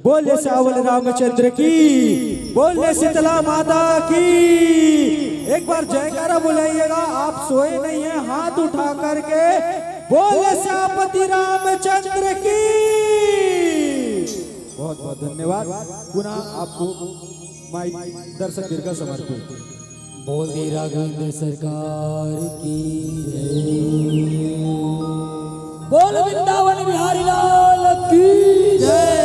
बोले सावल रामचंद्र की, बोले शीतला माता की। एक बार जयकारा बुलाइएगा। आप सोए नहीं हैं, हाथ उठा करके बोले श्यामपति रामचंद्र की। बहुत बहुत धन्यवाद। पुनः आपको माइक दर्शक दीर्घ समर्पित। बोल दे राघवेंद्र सरकार की जय। बोल वृंदावन बिहारी लाल की जय।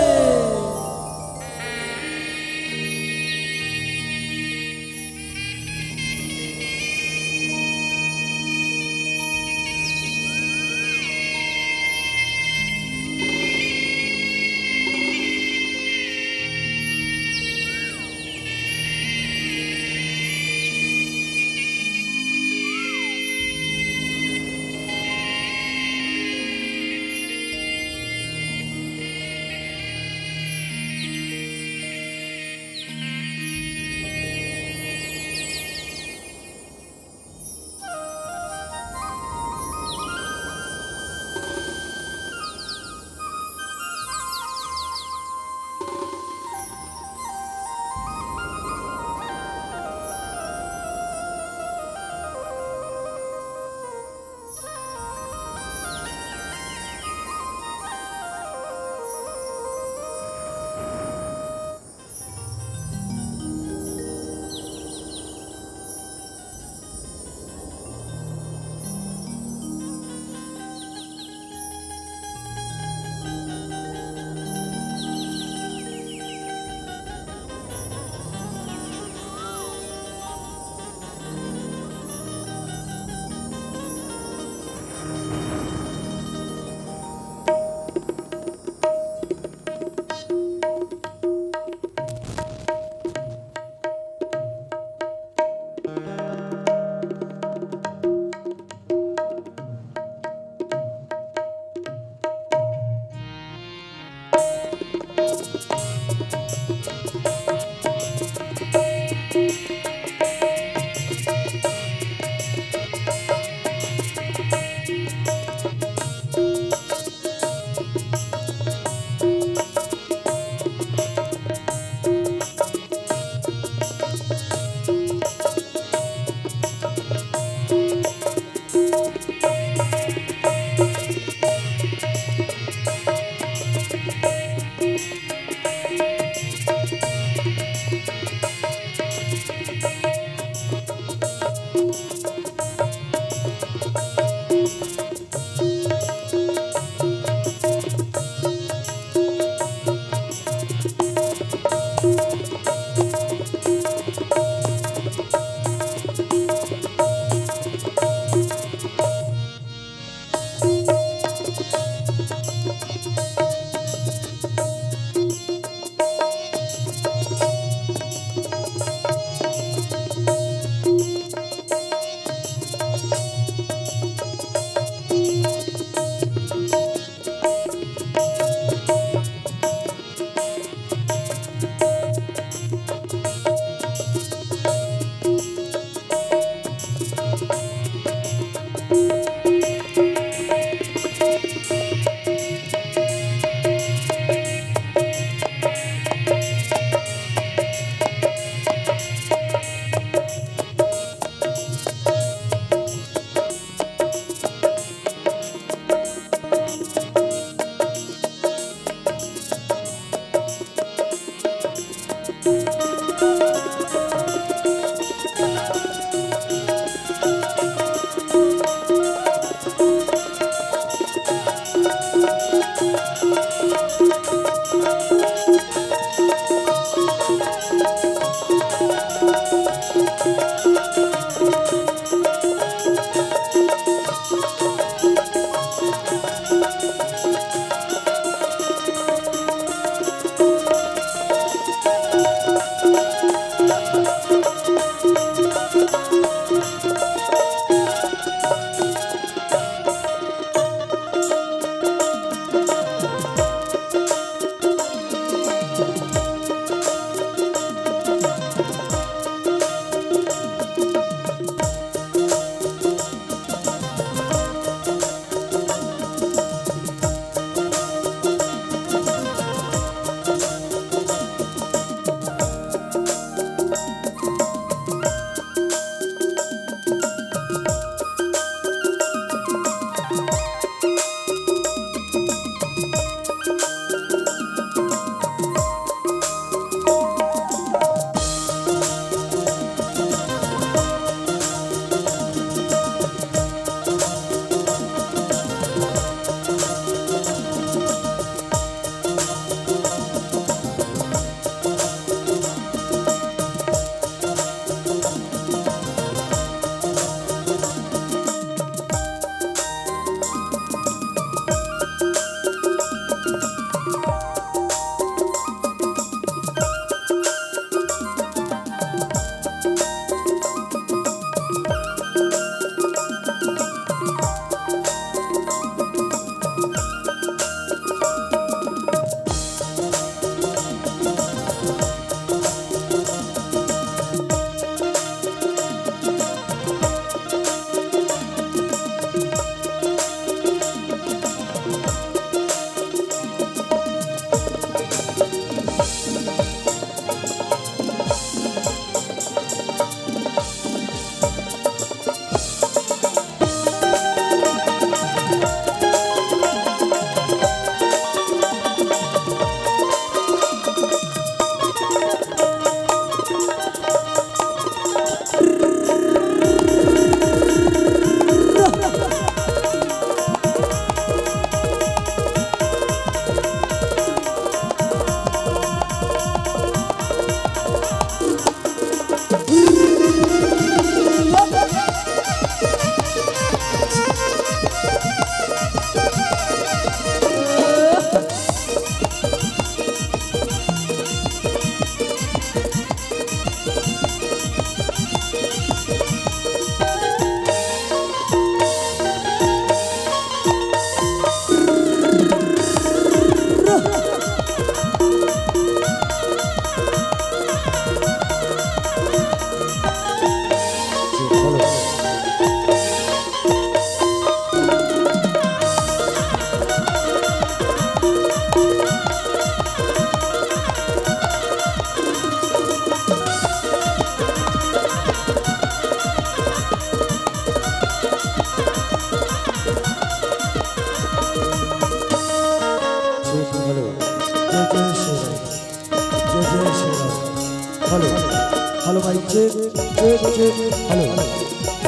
Mic check check check. Hello,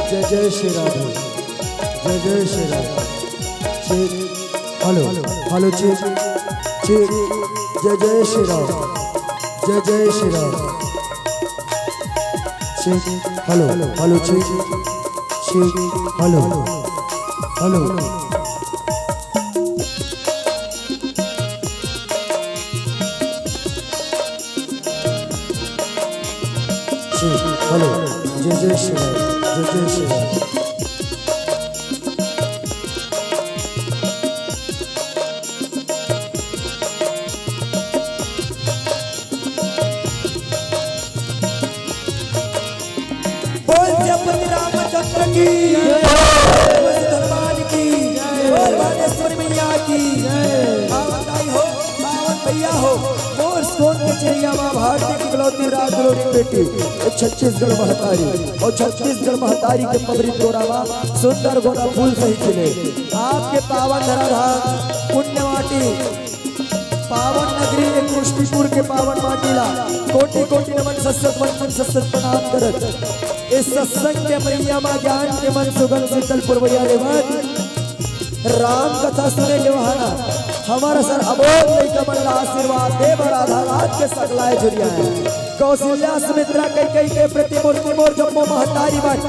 जय जय श्री राधे, जय जय Shri Radhe. Check, hello hello check check. जय जय श्री राम, जय जय Shri Ram. Check, hello hello check check. Hello hello hello, जय जय श्री राम, जय जय श्री राम। बोल जपति रामचंद्र की बोल हनुमान की बोल बागेश्वर मैया की पावन दाई हो, पावन भैया हो। मोर सोन के चिड़िया माँ भारती की इकलौती राज दुलारी बेटी छत्तीसगढ़ महतारी और छत्तीसगढ़ महतारी के पबरी गोरावा सुंदर गोरा फूल सही खिले। आपके पावन धराधाम पुण्यवाटी पावन नगरी एक मुष्टिपुर के पावन माटीला कोटि कोटि नमन सत्सत प्रणाम करत। इस सत्संग के मैया माँ ज्ञान के मन सुगंध शीतल पुरवैया रेवत राम कथा सुने के बहाना हमारा सर अबोध नहीं कमल आशीर्वाद देव राधा रात के सकलाए जुड़िया है। कौशल्या सुमित्रा कई के प्रति मूर्ति मोर जम्मो महतारी बन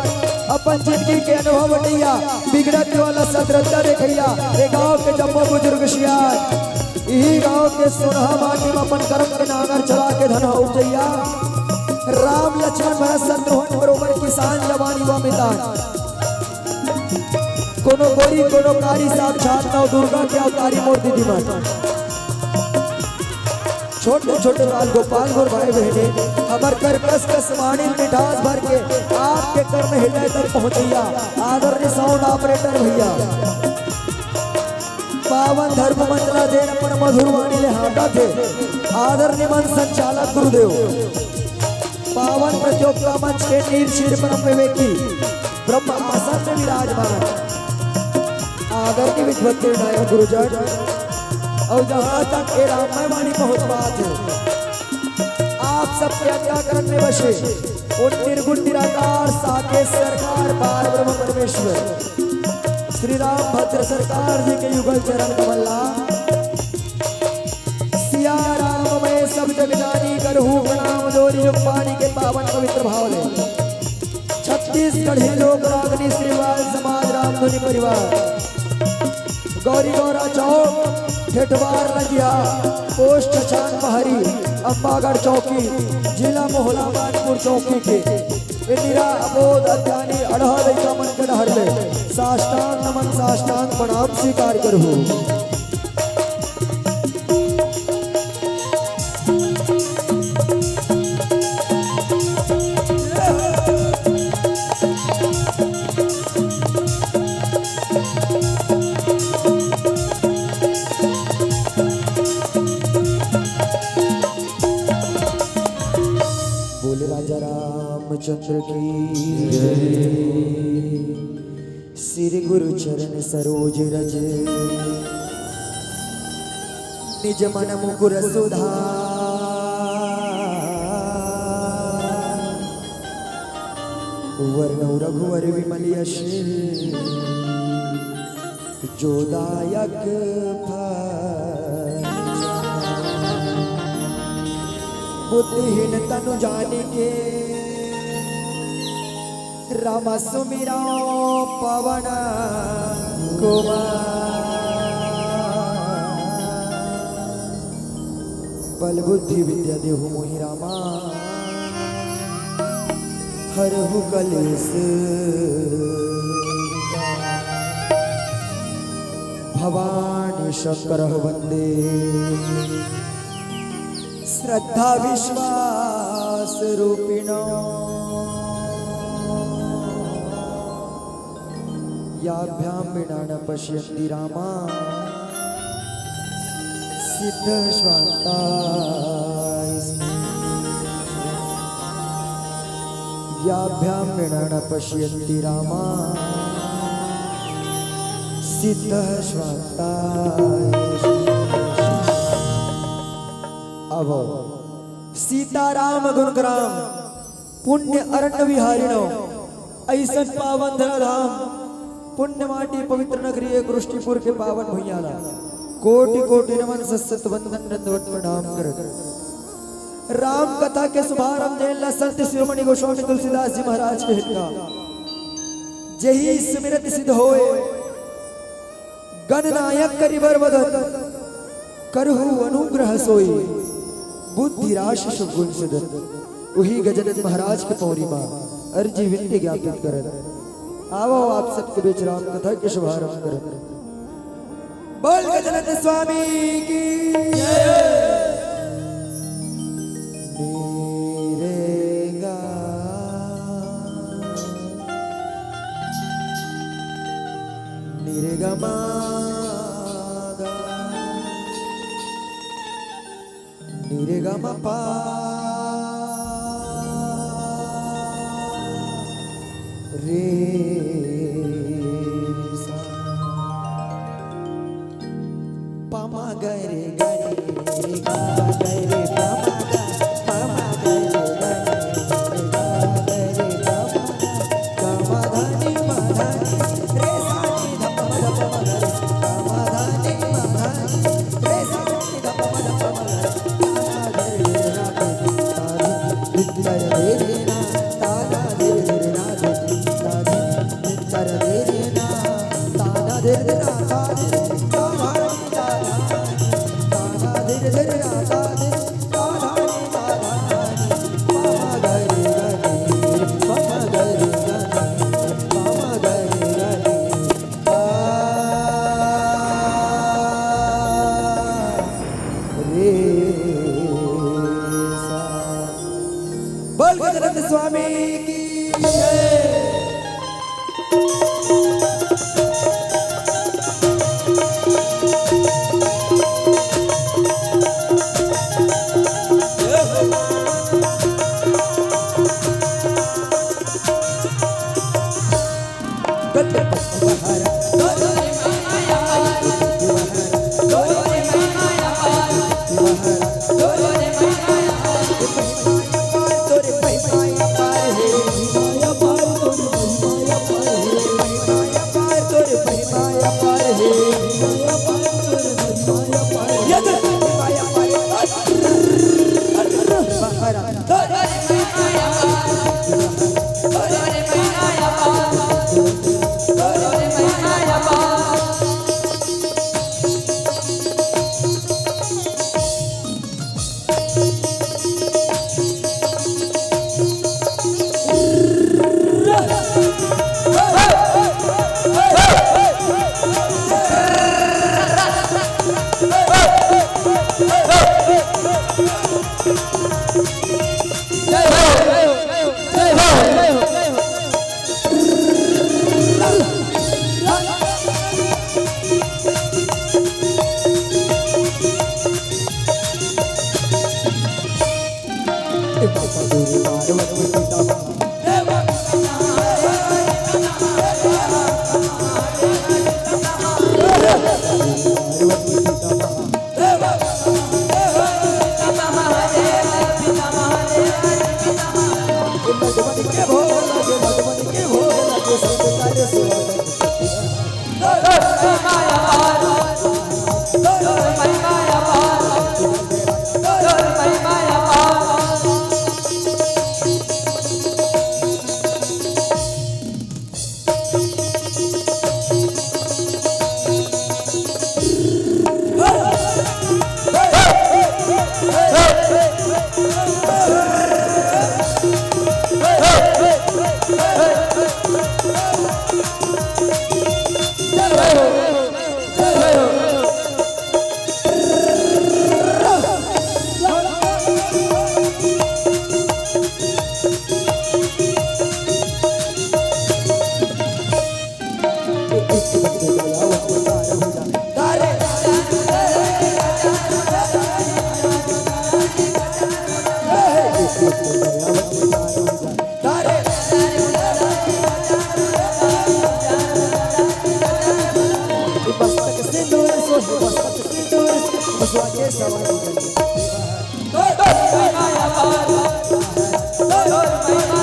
अपन जिंदगी के अनुभव बटैया बिगड़त वाला सदरता देखैया ए गाँव के जम्मो बुजुर्ग शियार यही गाँव के सोनहा माटी में अपन कर्म के नागर चला के धन उपजैया। राम लक्ष्मण भरत शत्रुघ्न बरोबर किसान जवानी व मितान कोनो गोरी कोनो कारी साक्षात नव दुर्गा के अवतारी मोर दीदी मन। छोटे छोटे बाल गोपाल गोर भाई बहने हमार कर कस वाणी मिठास भर के आपके कर में हृदय तक पहुंचैया। आदरणीय साउंड ऑपरेटर भैया पावन धर्म मंत्रा देन पर मधुर वाणी ले हाटा थे। आदरणीय मन संचालक गुरुदेव पावन प्रतियोगिता मंच के नीर शीर परम विवेकी ब्रह्म आसन में विराजमान आदरणीय विद्वत्ते नायक गुरुजन और जहाँ तक ए राममय वाणी पहुँच बात है आप सबके अंतःकरण में बसे उन निर्गुण निराकार साकेत सरकार पार ब्रह्म परमेश्वर श्री राम भद्र सरकार जी के युगल चरण कमला सिया राम मैं सब जग जानी करहूँ प्रणाम जोरी युग पानी के पावन पवित्र भाव ले। छत्तीसगढ़ लोक रागनी श्रीवाल समाज राम धुनी परिवार गौरी गौरा चौक ठेठवार लजिया पोस्ट छान बहरी अम्बागढ़ चौकी जिला मोहला मानपुर चौकी के इंदिरा अबोध अध्यानी अढ़ा लैका मन के डहर ले साष्टांग नमन साष्टांग प्रणाम स्वीकार करहूँ। रामचंद्र की श्री गुरु चरण सरोज रज निज मन मुकुर सुधा वर्ण रघुवर विमल यश जोदायक बुद्धिहीन तनु जानिके राम सुमिरा पवन कुमार बल बुद्धि विद्या देहु मोहि रामा हरहु कलेश भवानी शंकर वंदे श्रद्धा विश्वास रूपिणो याभ्यां विना न पश्यन्ति रामा सिद्ध स्वान्ता याभ्यां विना न पश्यन्ति रामा सिद्ध स्वान्ता। अब सीताराम गुणग्राम पुण्य अरण्य विहारिणो ऐसन पावन धराधाम पुण्य माटी पवित्र नगरी एक रुष्टिपुर के पावन भुइयाला कोटि कोटि नमन सत्सत वंदन दंडवत प्रणाम कर राम कथा के शुभारंभ देला संत शिरोमणि गोस्वामी तुलसीदास जी महाराज के हित का जही स्मृति सिद्ध होए गणनायक करिबर वदन करहु अनुग्रह सोई बुद्धि राशि सुगुण सिद्ध वही गजानन महाराज के पौरी मां अर्जी विनती ज्ञापित कर आओ आप सबके बीच राम कथा के शुभारंभ कर बोल गजानन स्वामी की निरेगा निरेगा पा रे पामा गरे गरे गा गरे पामा गा पामा गरे गरे गा गरे पामा गा धनी मधनी रे सानी धप धप मगर पामा धनी मधनी रे सानी धप धप मगर ताना रे ना ताना रे ना ताना रे ना ताना रे ना ताना रे ना बोल गजानन स्वामी की जय। सवारी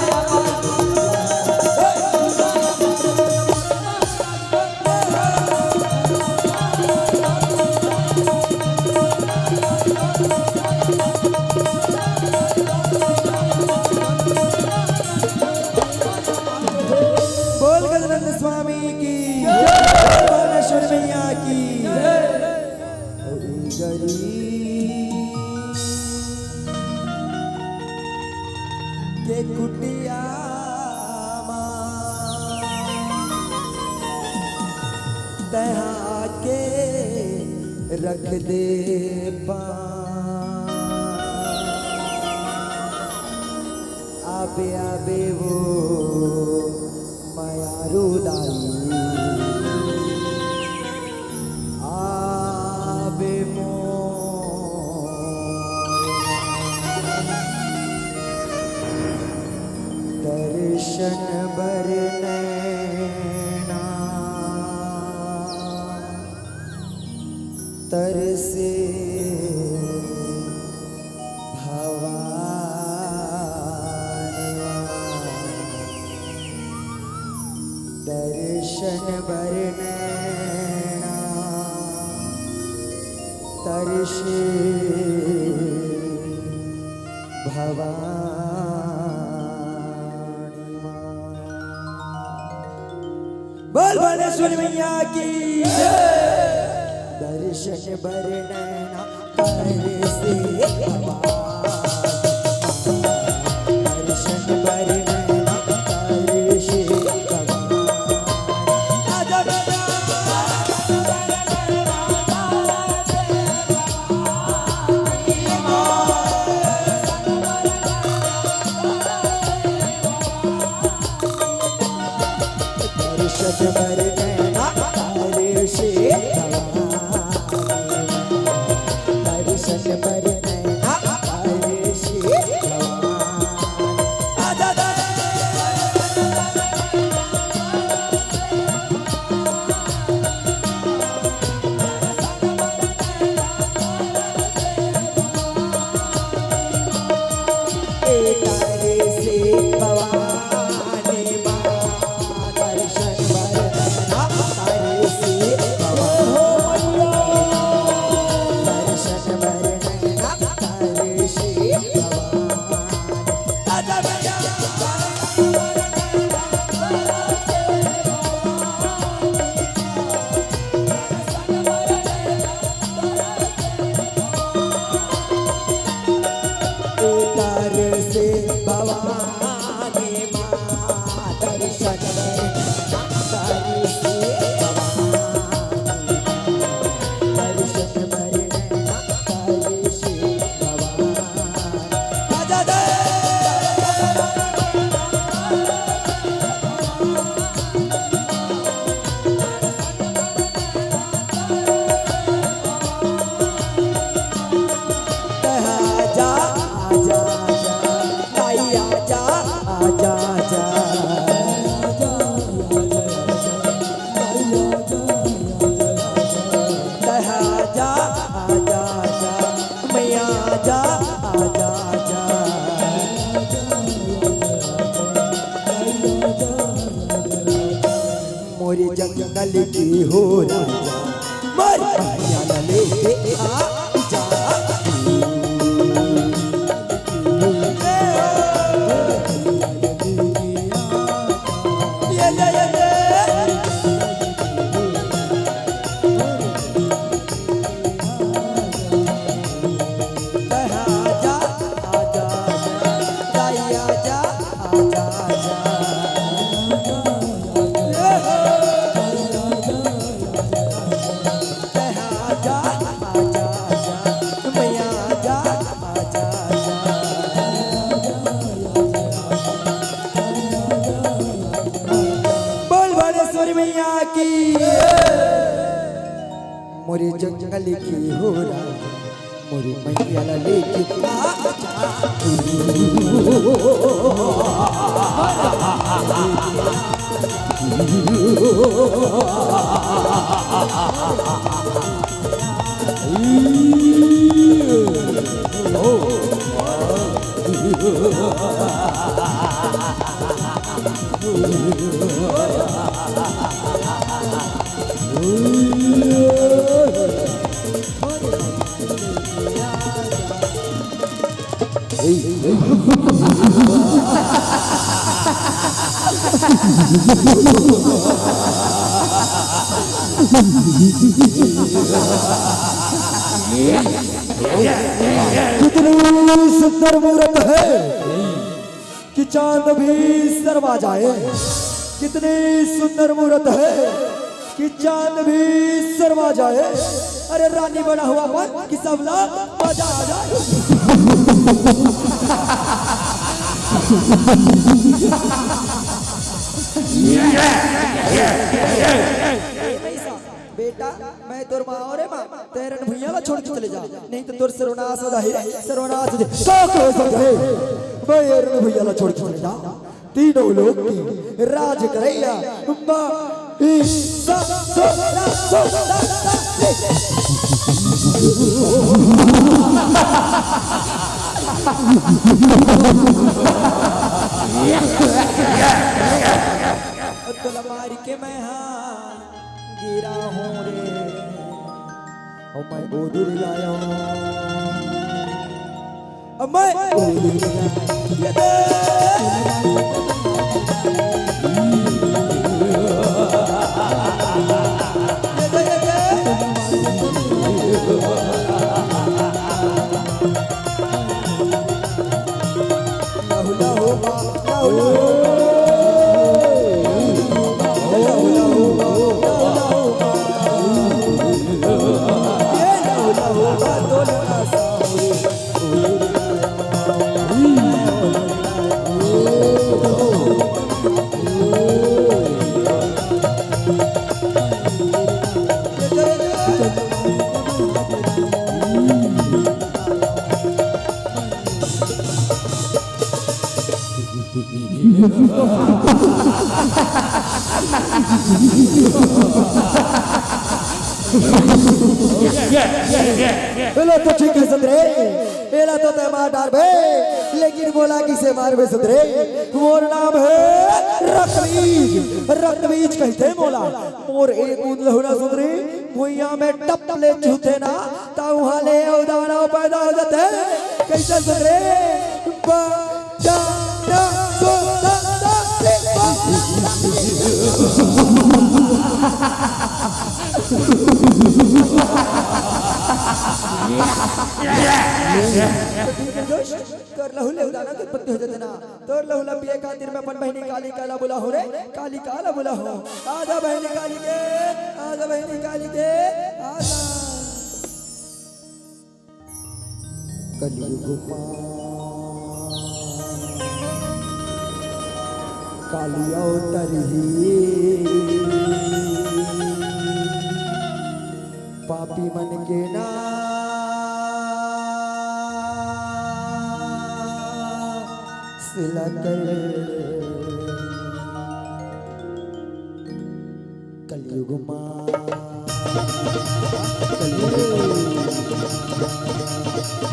रख दे आबे आबे वो मायारू दाई आबे दर्शन बरनैना तरसे दर्शन बरनैना तरसे भवानी बोल भुवनेश्वरी मैया की दर्शन बरनैना तरसे दर्शन बरनैना तरसे मोरी जंगल की हो राजा मोरी मैया लेके आजा मोरी जंगल की हो राजा मोरी मैया लेके कितनी सुंदर मूरत है कि चांद भी शर्मा जाए। कितनी सुंदर मूरत है कि चांद भी शर्मा जाए। अरे रानी बना हुआ पर कि सब लोग मजा आ जाए। बेटा मैं तोर माँ और माँ तेरे भैया ला छोड़ के चले जा, नहीं तो तोर सर्वनाश हो जाए, सर्वनाश हो जाए। मैं यार भैया ला छोड़ के चले जा, तीनों लोग की राज करेगा। मारी के मैं हाँ गिरा हूँ रे, और मैं गोदूर लाया हूँ, मैं गोदूर बोला तो ठीक है सुधरे, बोला तो ते मार डाल बे, लेकिन बोला किसे मार बे सुधरे, मोर नाम है रक्तबीज, रक्तबीज कहते मोला। और एक बूंद लहुना सुधरे भुइया में टपले छूते ना ता वहां ले उदाना पैदा हो जाते। कैसे सुधरे तोर लहू ले उदाना के पत्ते हो जाते ना, तोर लहू ला पिए खातिर में अपन बहनी काली काला बुला हो रे, काली काला बुला हो। आजा बहनी काली के, आजा बहनी काली के, आजा कलयुग काली अवतरी पापी मन के ना सिला कर, कलयुग माँ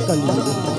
काली अवतरी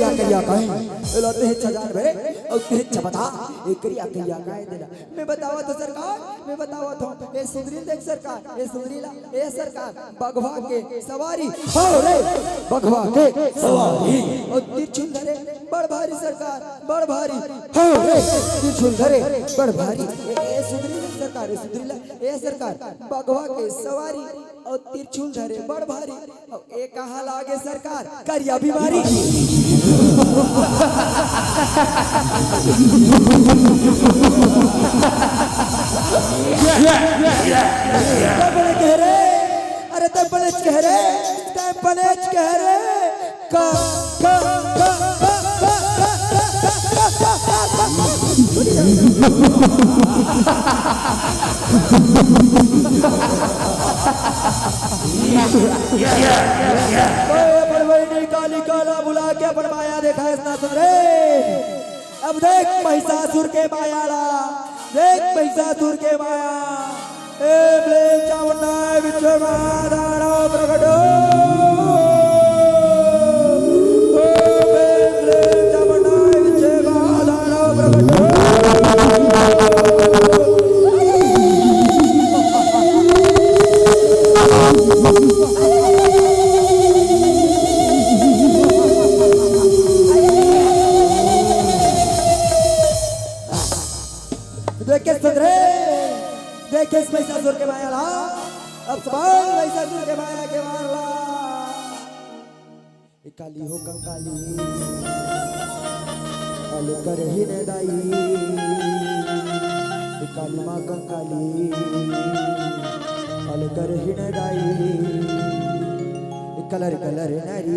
करिया काहे बोलते हैं छजान बे और ते छबता एक करिया काहे देला। मैं बतावा तो सरकार, मैं बतावा तो ए सुंदरी देख सरकार, ए सुंदरीला ए सरकार बघवा के सवारी हो रे, बघवा के सवारी और त्रिशूल धरे बड़ भारी सरकार, बड़ भारी हो रे, त्रिशूल धरे बड़ भारी। ए सुंदरी देख सरकार, ए सुंदरीला ए सरकार बघवा के सवारी और त्रिशूल धरे बड़ भारी, और एक कहाँ लागे सरकार करिया बीमारी। बड़े कह रहे, अरे तब बड़े कह रहे, तब बड़े कह रहे का काली काला बुला के अपन माया देखा इतना सुंदर। अब देख महिषासुर के मायाला, देख महिषासुर के माया। ए ब्लेम चामुंडा विश्वमादारो प्रकटो। ब्लेम चामुंडा विश्वमादारो प्रकटो। देखे इस महिषासुर के माया ला, अब सवाल महिषासुर के माया के मारला। काली हो कंकाली काली कर ही ने दाई, काली माँ कंकाली काली कर ही ने दाई। कलर कलर नरी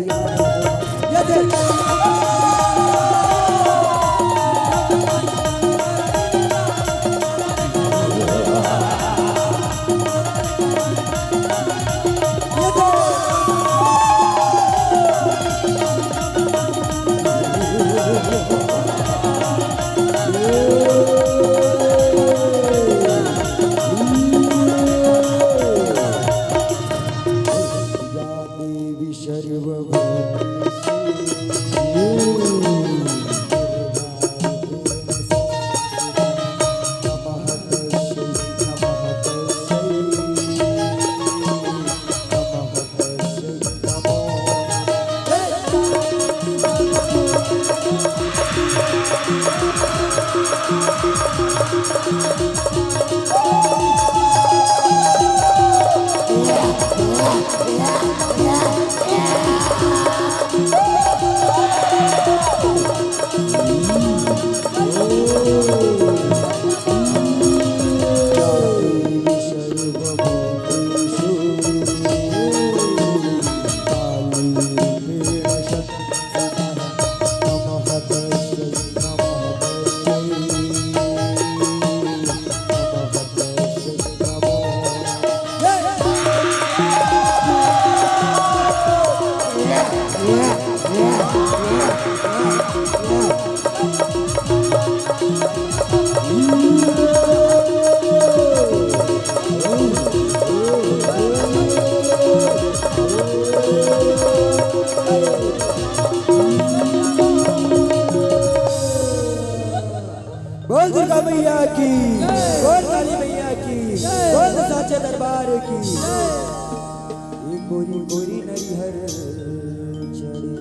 बोल दुर्गा मैया की, बोल काली मैया की, बोल साचे दरबार की। ये गोरी गोरी नरिहर चढ़ी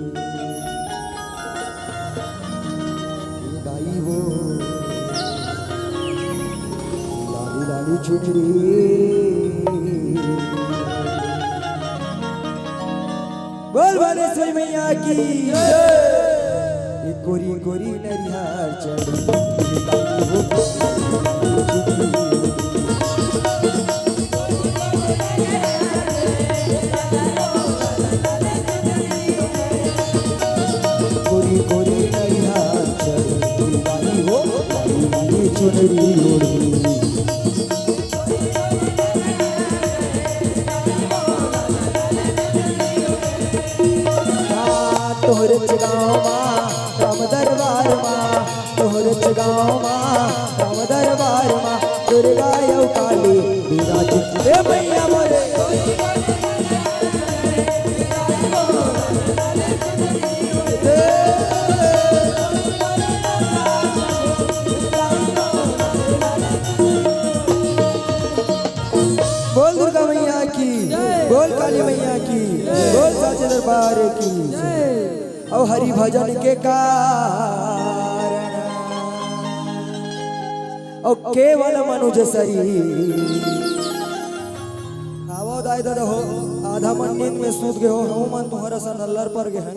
ये दाई वो लाली लाली चुनरी। बोल बालेश्वरी मैया की, ये गोरी गोरी नरिहर चढ़ी। गोरी गोरी नैया चढ़ी हो चुनरी ओढ़ी। तोहरे गाँव माँ राम दरबार माँ, तोहरे गाँव माँ राम दरबार माँ। दुर्गा यौ काली विराज ए मैया मोरे। बोल दुर्गा मैया की, बोल काली मैया की, बोल साचे दरबार की। और हरि भजन के कारण और केवल मनुज शरीर आवो दाई दादा हो आधा मन नींद में सूत गए हो मन तुम्हारा सा नल्लर पर गए।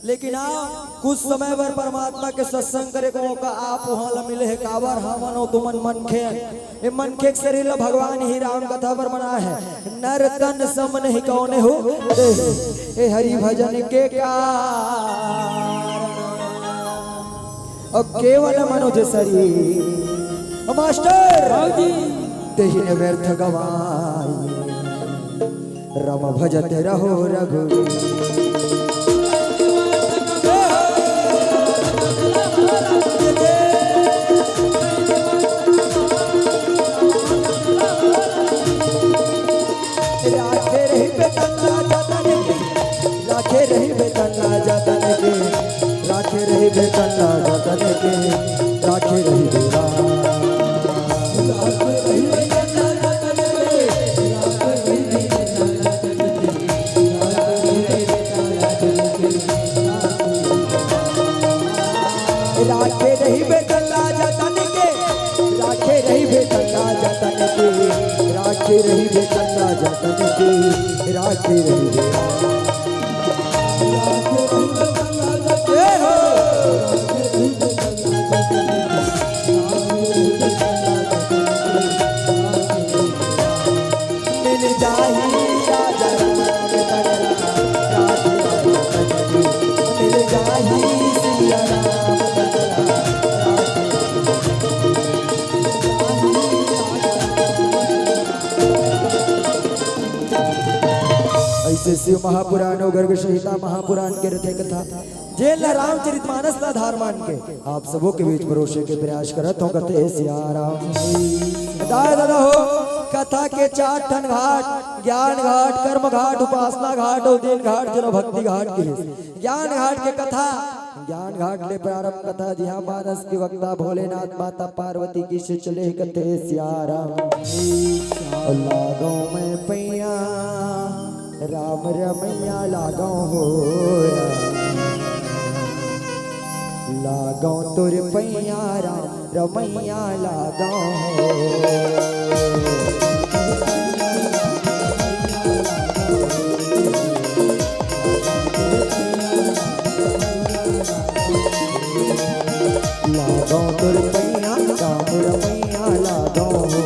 लेकिन कुछ समय पर परमात्मा के सत्संग करे को मौका आप वहाँ ला मिले है। काबर हमन हो तुमन मन खे ये मन खे शरीर ला भगवान ही राम कथा पर बना है। नर तन सम नहीं कौने हो ए हरि भजन के कारण और केवल मनुज शरीर मास्टर हाँ जी। तेहिन व्यर्थ गवाई रम भजते रहो रघुवीर। राखे रही बेतन्ना जतन के, राखे रही बेतन्ना जतन के, राखे रही बेतन्ना जतन के, राखे रही बेरा। राखे रही बेतन्ना जतन के, राखे रही बेतन्ना जतन के, राखे रही बेतन्ना जतन के, राखे रही बेरा। मिल जाही राजा राम तनला, राधे राधे तनके, मिल जाही सिया राम तनला, ऐसे शिव महापुराण और गर्ग संहिता महापुराण के रथे कथा जेल रामचरितमानस का धार मान के आप सबों के बीच परोसे के प्रयास करत हो कथे सिया राम। दादा हो कथा के 4 ठन घाट, ज्ञान घाट, कर्म घाट, उपासना घाट और दिन घाट जनो भक्ति घाट की। ज्ञान घाट के कथा, ज्ञान घाट ले प्रारंभ कथा जहाँ मानस की वक्ता भोलेनाथ माता पार्वती की से चले कथे सिया राम। लागो मैं पैया राम रमैया लागो हो लागो तुर पैया राम रमैया लागो हो। लागो तुर पैया राम रमैया लागो हो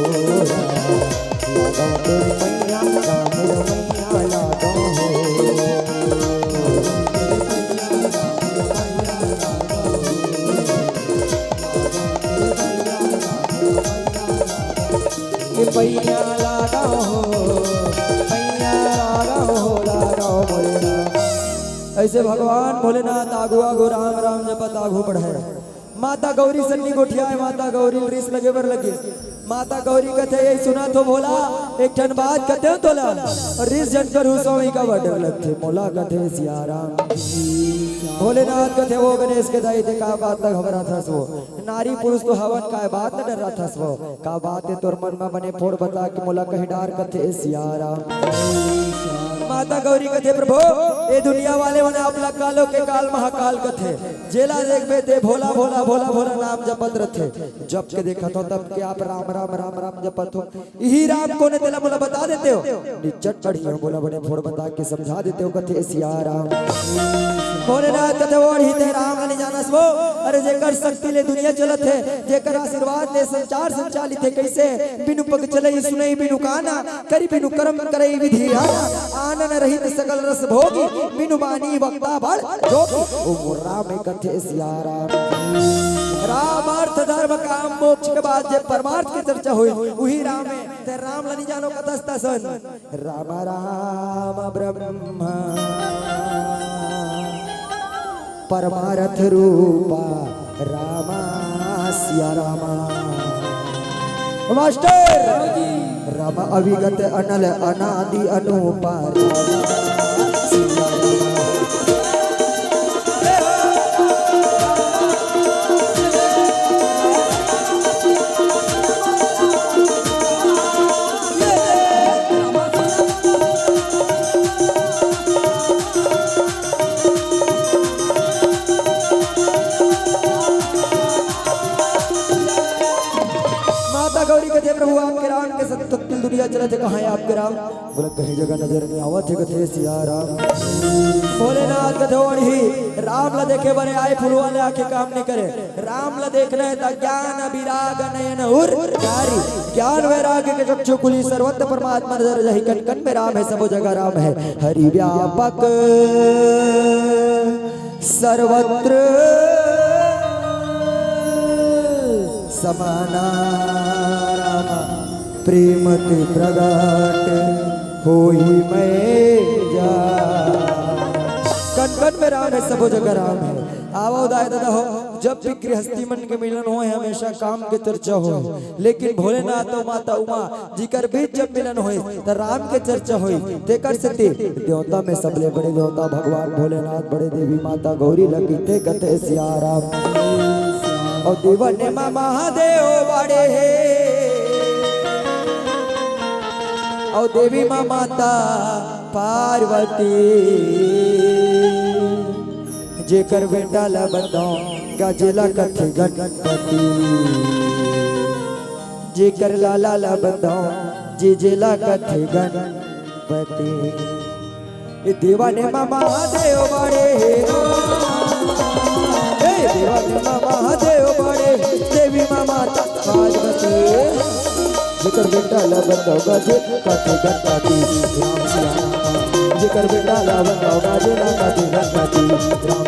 लागो तुर पैया राम रमैया लागो हो। पैया लागा हो पैया लागा हो लागा भोलेनाथ। ऐसे भगवान भोलेनाथ आगू आगू राम राम जपत आगू बढ़े। माता गौरी सन्नी गोठिया माता गौरी रिस लगे बर लगे। माता गौरी कथे यही सुना तो भोला एक ठन बात कथे तोला और रिस जनकर स्वामी का बडर लगते मोला कथे सिया राम। भोलेनाथ कथे वो गणेश के दाई थे का बात तक हमारा था सो नारी पुरुष तो हवन का बात न डर रहा था सो का बात है तोर मन में बने फोड़ बता कि मोला कहीं डार कथे सिया राम। माता गौरी कथे प्रभु ये दुनिया वाले बने आप कालो के काल महाकाल कथे जेला देख बेते भोला भोला भोला भोला नाम जपत रथे। जब के देखा तो तब के आप राम राम राम राम जपत हो। यही राम को ने तेला बोला बता देते हो निचट चढ़ियो बोला बने फोड़ बता के समझा देते हो कथे सिया राम। भोलेनाथ कथे ओढ़ी ते राम नहीं जानस वो अरे जेकर शक्ति ले दुनिया चलत है जेकर आशीर्वाद ले संचार संचालित है कैसे बिनु पग चले सुनई बिनु काना करी बिनु कर्म करई विधि आनन रहित सकल रस भोगी बिनु बानी वक्ता बड़ जोगी ओ राम कथे सिया राम। राम अर्थ धर्म काम मोक्ष के बाद जे परमार्थ की चर्चा हुई वही राम है ते राम लनी जानो कथस्ता सन राम राम ब्रह्मा परमार्थ रूपा रामा सिया रामा। मास्टर राम अविगत अनल अनादि अनुपा सिया रामा। प्रभु आपके राम के संग तिल दुनिया चले थे कहाँ है आपके राम बोला कहीं जगह नजर नहीं आवत है कथे सिया राम। भोलेनाथ कथोड़ी राम ला देखे बने आए फूल वाले आके काम नहीं करे राम ला देखना है ज्ञान विराग नयन उर जारी ज्ञान वैराग के चक्षु खुली सर्वत्र परमात्मा नजर रही कन कन में राम है सब जगह राम है हरि व्यापक सर्वत्र समाना राम प्रेम ते प्रगट होई मैं जा। कन कन में राम है, सबो जगह राम है। आवो दाय दादा हो, जब भी गृहस्थी मन के मिलन हो हमेशा काम के चर्चा हो, लेकिन भोलेनाथ और माता उमा जिकर बीच जब मिलन हो तो राम के चर्चा हो। तेकर से देवता में सबले बड़े देवता भगवान भोलेनाथ, बड़े देवी माता गौरी लगी ते गते सिया राम। और देवन महादेव बड़े और देवी माँ माता पार्वती, जेकर बेटा ला बताओ गजेला कथे गणपति, जेकर लाला ला बताओ जेजेला कथे गणपति। ये देवाने महादेव बड़े देवाने महादेव बड़े देवी माँ माता पार्वती, जेकर बेटा ला बताओ गजेला कथे गणपति राम सिया राम। जेकर बेटा ला बताओ गजेला कथे गणपति राम।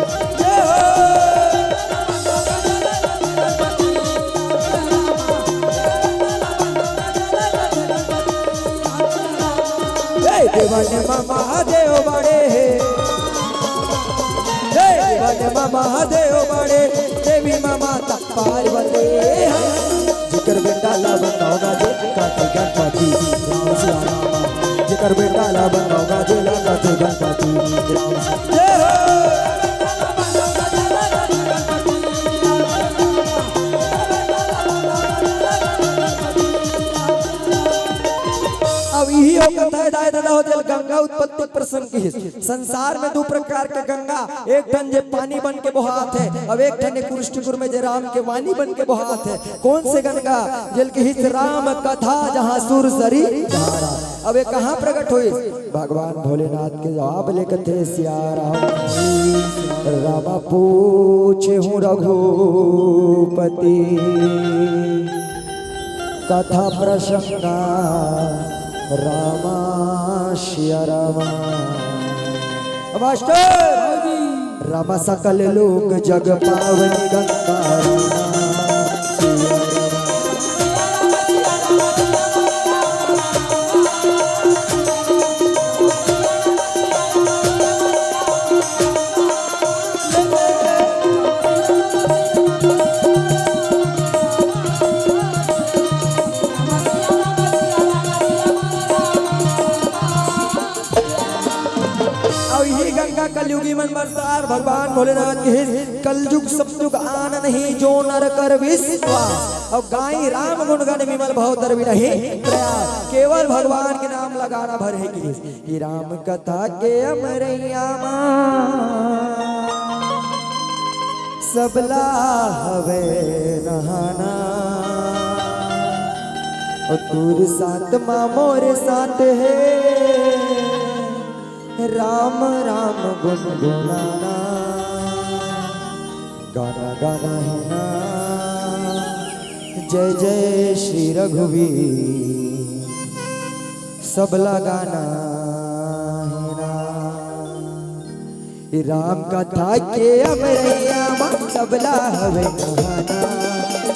देवाने महादेव बड़े देवाने महादेव बड़े देवी माँ माता पार्वती, जिकर बेटा ला बताओ गाजे काटे गणपति राम सिया राम। जिकर बेटा ला बताओ गाजे ला काटे गणपति राम। अब यही कथा है दाय दादा हो जल गंगा उत्पत्ति प्रसंग की है। संसार में दो प्रकार के गंगा, एक ठन जे पानी बन के बहात है, अब एक ठन कुरुष्टपुर में जे राम के वाणी बन के बहात है। कौन से गंगा? जल की हित राम कथा जहाँ सुर सरी धारा। अब ये कहाँ प्रकट हुई? भगवान भोलेनाथ के जवाब लेकर थे सिया राम। रामा पूछे हूँ रघुपति कथा प्रसंगा रामा श्या रामा। मास्टर रामा सकल लोक जग पावनी गंगा कलयुगी मन बरसार भगवान भोलेनाथ के कलयुग सतयुग आन नहीं जो नर कर विश्वास। और गाई राम गुण गण विमल भवतर भी नहीं प्रयास, केवल भगवान के नाम लगाना भर है कि राम कथा के अमरैया सबला हवे नहाना। और तूर साथ माँ मोरे साथ है राम राम गुनगुनाना। गाना गाना है ना जय जय श्री रघुवीर सबला गाना है ना। राम कथा के अमरैया सबला हवे नहाना।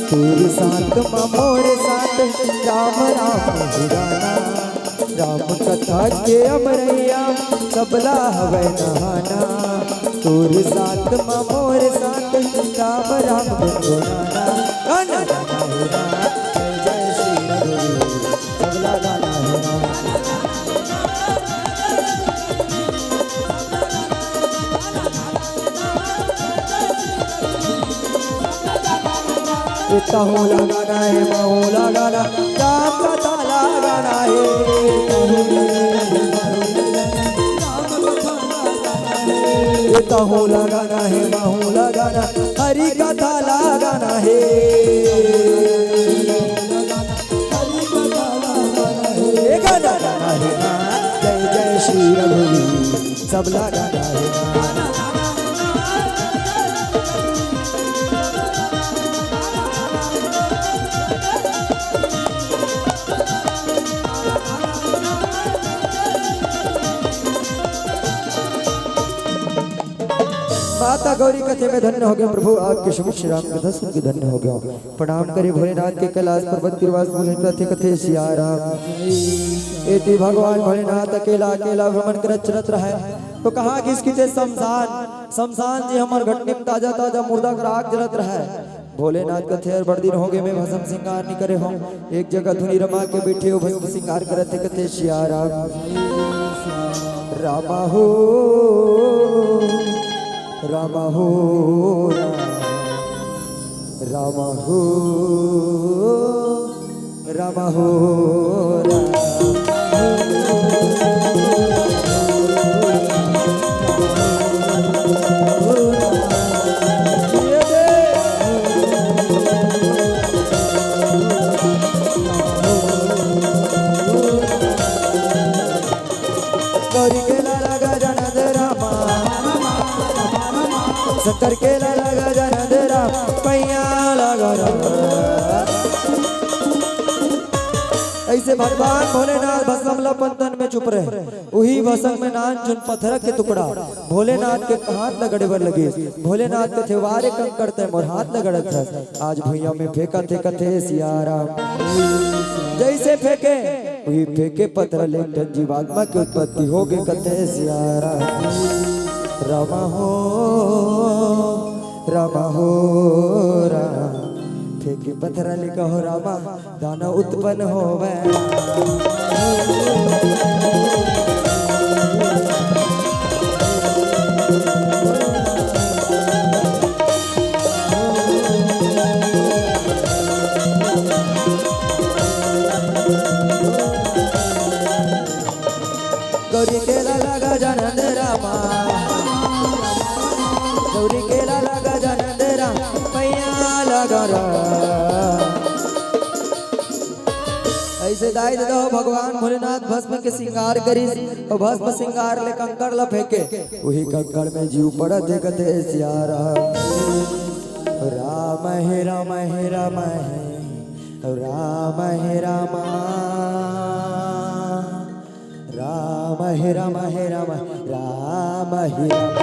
तेरे साथ मोर साथ राम राम गाना। राम कथा के अमरैया सबला हवे नहाना। तोर साथ मोर साथ राम राम गुनगुनाना। गाना गाना है ना जय जय श्री रघुवीर सबला गाना है ना। ताहूला गाना है माहौला गाना राम का ताला गाना है। ताहूला गाना है माहौला गाना हरि का ताला गाना है। गाना गाना है ना जय जय श्री रघुवीर सबला गाना है ना। माता गौरी कथे में धन्य हो गया प्रभु आपके शुभ श्री राम के दर्शन की धन्य हो गया। प्रणाम करे भोलेनाथ के कैलाश पर्वत गिरवास बोले कथे कथे सिया राम। एति भगवान भोलेनाथ अकेला अकेला भ्रमण करत चलत रहे तो कहा कि इसकी ते शमशान जी हमर घटने में ताजा ताजा मुर्दा का आग जलत रहे। भोलेनाथ कथे और बड़ दिन हो गए मैं भस्म श्रृंगार नहीं करे हो। एक जगह धुनी रमा के बैठे हो भस्म श्रृंगार करते कथे सिया राम। रामा हो रामा हो रामा हो रामा हो शंकर के लगा जनदरा पैया लगा। ऐसे भगवान भोलेनाथ भस्म लपंतन में चुप रहे। वही भस्म में नान चुन पत्थर के टुकड़ा भोलेनाथ के हाथ लगड़े बर लगे। भोलेनाथ के थेवारे कंकड़ ते मोर हाथ लगड़त है। आज भैया में फेंका थे कथे सिया राम। जैसे फेंके वही फेंके पत्थर ले जीवात्मा की उत्पत्ति हो गई कथे सिया राम। रामा हो राम फेंके पत्थर लिखा हो रामा दाना उत्पन्न हो गौरी केला लगा जानंद रामा। गौरी केला लगा जानंद राम पैया लगा। ऐसे दाई दो भगवान भोलेनाथ भस्म के श्रृंगार करी और भस्म श्रृंगार ले कंकड़ ला फेंके। वही कंकड़ में जीव पड़ा थे कथे सिया राम। राम हे राम हे राम हे राम हे राम राम हे राम हे राम राम हे राम।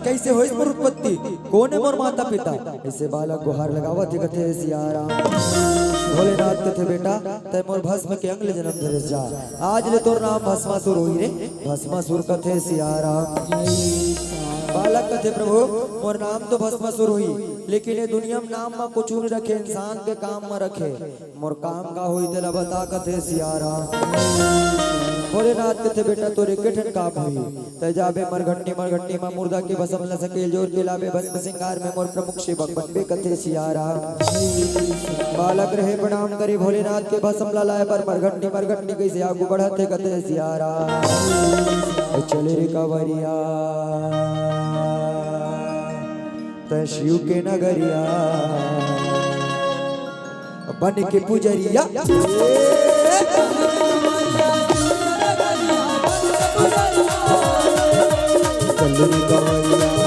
कैसे हो मोर उत्पत्ति कौन है मोर माता पिता। ऐसे बालक गुहार लगावा थे कथे सिया राम। भोलेनाथ कथे बेटा तय मोर भस्म के अंगले जन्म धरे जा। आज ले तोर नाम भस्मासुर होई रे। भस्मासुर कथे सिया राम। बालक कथे प्रभु मोर नाम तो भस्मासुर हुई लेकिन ये दुनिया में नाम में कुछ नहीं रखे इंसान के काम में रखे। मोर काम का हुई तेला बता कथे सिया राम। भोलेनाथ कथे बेटा तोरे केठन काम हुई तय जाबे मरघट्टी में मुर्दा के भस्म ल सकेल जोर के लाबे भस्म श्रृंगार में मोर प्रमुख सेवक बनबे कथे सिया राम। बालक रहे प्रणाम करे भोलेनाथ के भस्म ला लाए पर मरघट्टी कैसे आगू बढ़ते कथे सिया राम। चले रे कांवरिया तय शिव के नगरिया बन के पुजरिया। चलो रे कांवरिया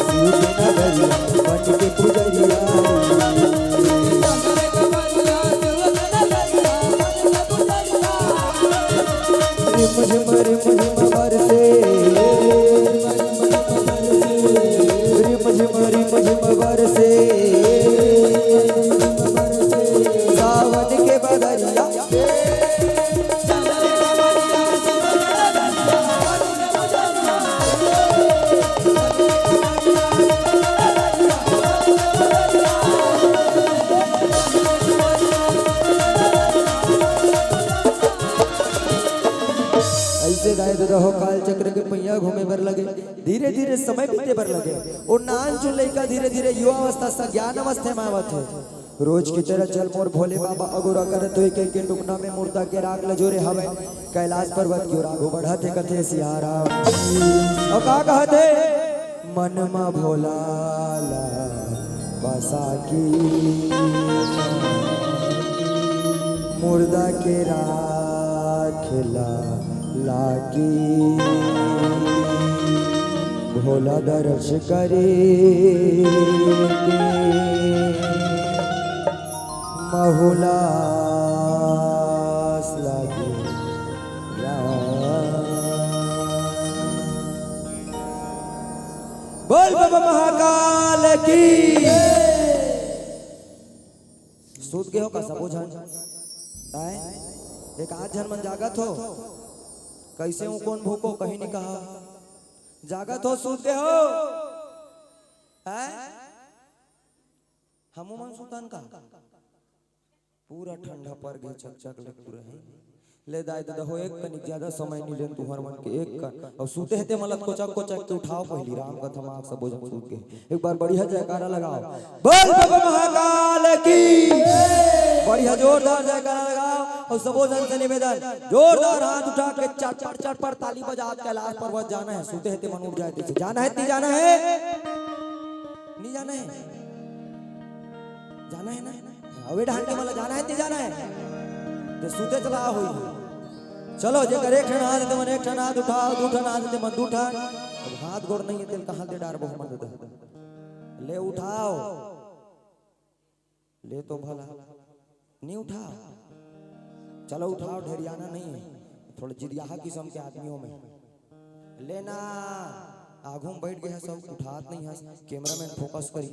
शिव के नगरिया बन के पुजरिया। रिम बरसे बरसे सावन के बदरिया। ऐसे गाय रहो काल चक्र के पहिया घूमे बर लगे। धीरे धीरे समय बीते बर लगे और नान चुन लइका धीरे धीरे युवा अवस्था सा ज्ञान अवस्था में आवत है। रोज की तरह चल मोर भोले बाबा अगोरा करत हुए के टुकना में मुर्दा के राग लजोरे हवे। कैलाश पर्वत की ओर आगो बढ़ाते कथे सिया राम। और का कहते मन मा भोला बसा की मुर्दा के राखला लागी भोला दर्श करे महुलास लागे बोल बाबा महाकाल की सूत के हो का सबो झन आए एक आध जन मन जागत हो कैसे हूँ कौन भूको कहीं नहीं कहा जागत हो सूत के हो हम मन सुतन का पूरा ठंडा पर गए चकचक ले पूरा ले दाई दादा हो एक कनिक ज्यादा समय नहीं लेन तुहर मन के एक कन और सूते हेते मलत कोचक कोचक के उठाओ पहली राम कथा मां सब बोझ सूत के एक बार बढ़िया जयकारा लगाओ बोल बाबा महाकाल की बढ़िया जोरदार जयकारा लगाओ और सबो जन से निवेदन जोरदार हाथ उठा के चट पर ताली बजा कैलाश पर्वत जाना है सूते हेते मन उठ जाए जाना है नहीं जाना है नहीं जाना है जाना है ना अवे ढाल के मला जाना है नहीं जाना है ते सूते चला होई चलो जे करे एक हाथ दे मन एक हाथ उठाओ दूठा हाथ दे मन दूठा अब हाथ गोड़ नहीं है तेल कहां दे डार बहु मन दे ले उठाओ ले तो भला नहीं उठाओ चलो उठाओ ढेरियाना नहीं है थोड़ा जिदियाहा किस्म के आदमियों में लेना आगू में बैठ गया सब उठात नहीं है कैमरामैन फोकस करिए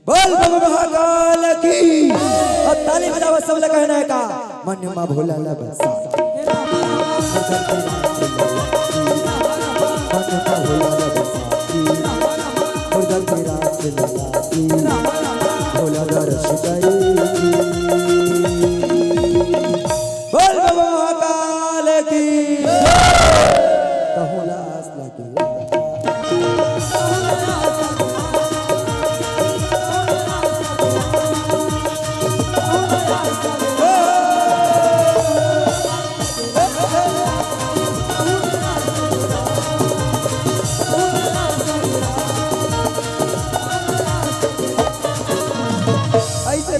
बोल बाबा महाकाल की और ताली बजाओ सब लोग कहना है का मन मा भोला ला बसा भोला दर्श करेगी बोल बाबा महाकाल की तहुलास लगे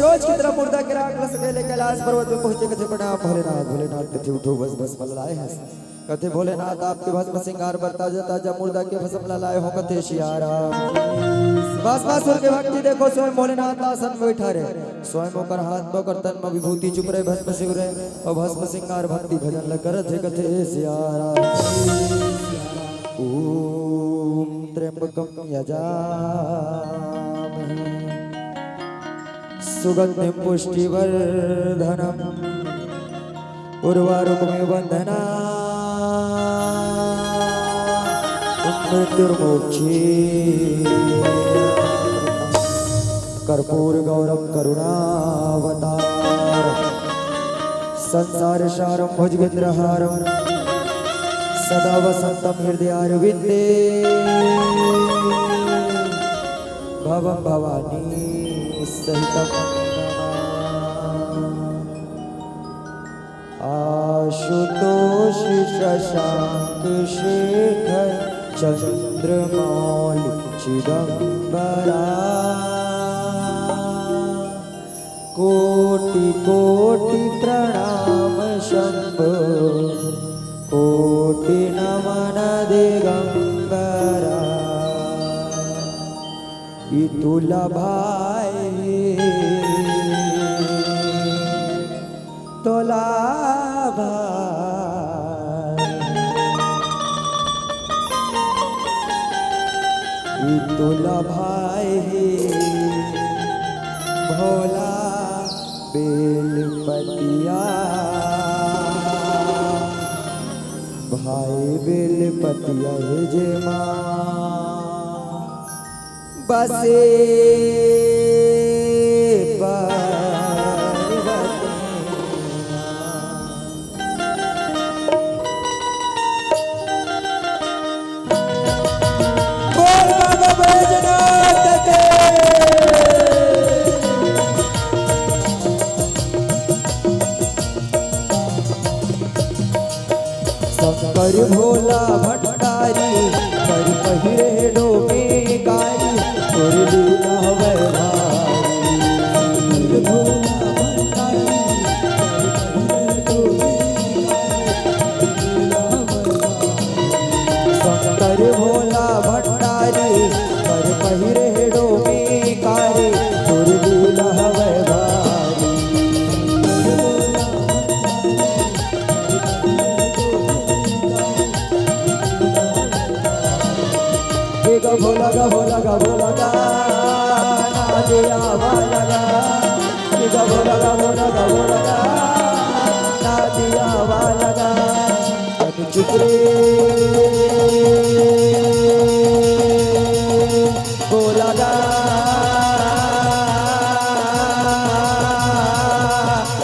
रोज की तरह मुर्दा के राख सके कैलाश पर्वत में पहुंचे कथे प्रणाम भोलेनाथ भोलेनाथ कथे उठो बस बस पललाए हैं कथे भोलेनाथ आपके भस्म सिंगार बरता जाता जब मुर्दा के भस्म ललाए हो कथे सियाराम बस बस के भक्ति देखो स्वयं भोलेनाथ आसन में बैठा रहे स्वयं होकर हाथ पकड़ तन में विभूति चुप रहे भस्म सिंह रहे और भस्म सिंगार भक्ति भजन लग करते कथे सियाराम ओम त्र्यंबकम यजामहे सुगंधिं पुष्टिवर्धनम् उर्वारुकमिव बन्धना मृत्युर्मोक्षे कर्पूर गौरम करुणावतार संसार सारम भुजगेन्द्रहारम सदा वसंतम हृदयारविंदे भवं भवानी सहितम आशुतोष शशांक शेखर चंद्रमौलि चिदंबरा कोटि कोटि प्रणाम शंभो कोटि नमन दिगंबरा तुला भाई तोला भाई तुला भाई भोला बेलपतिया भाई बेलपतिया जे माँ बसे शंकर भोला भंडारी पर पहिरे डोमे गारी तोर लीला वैभव घड़िया वाला तन चुप रे बोला गा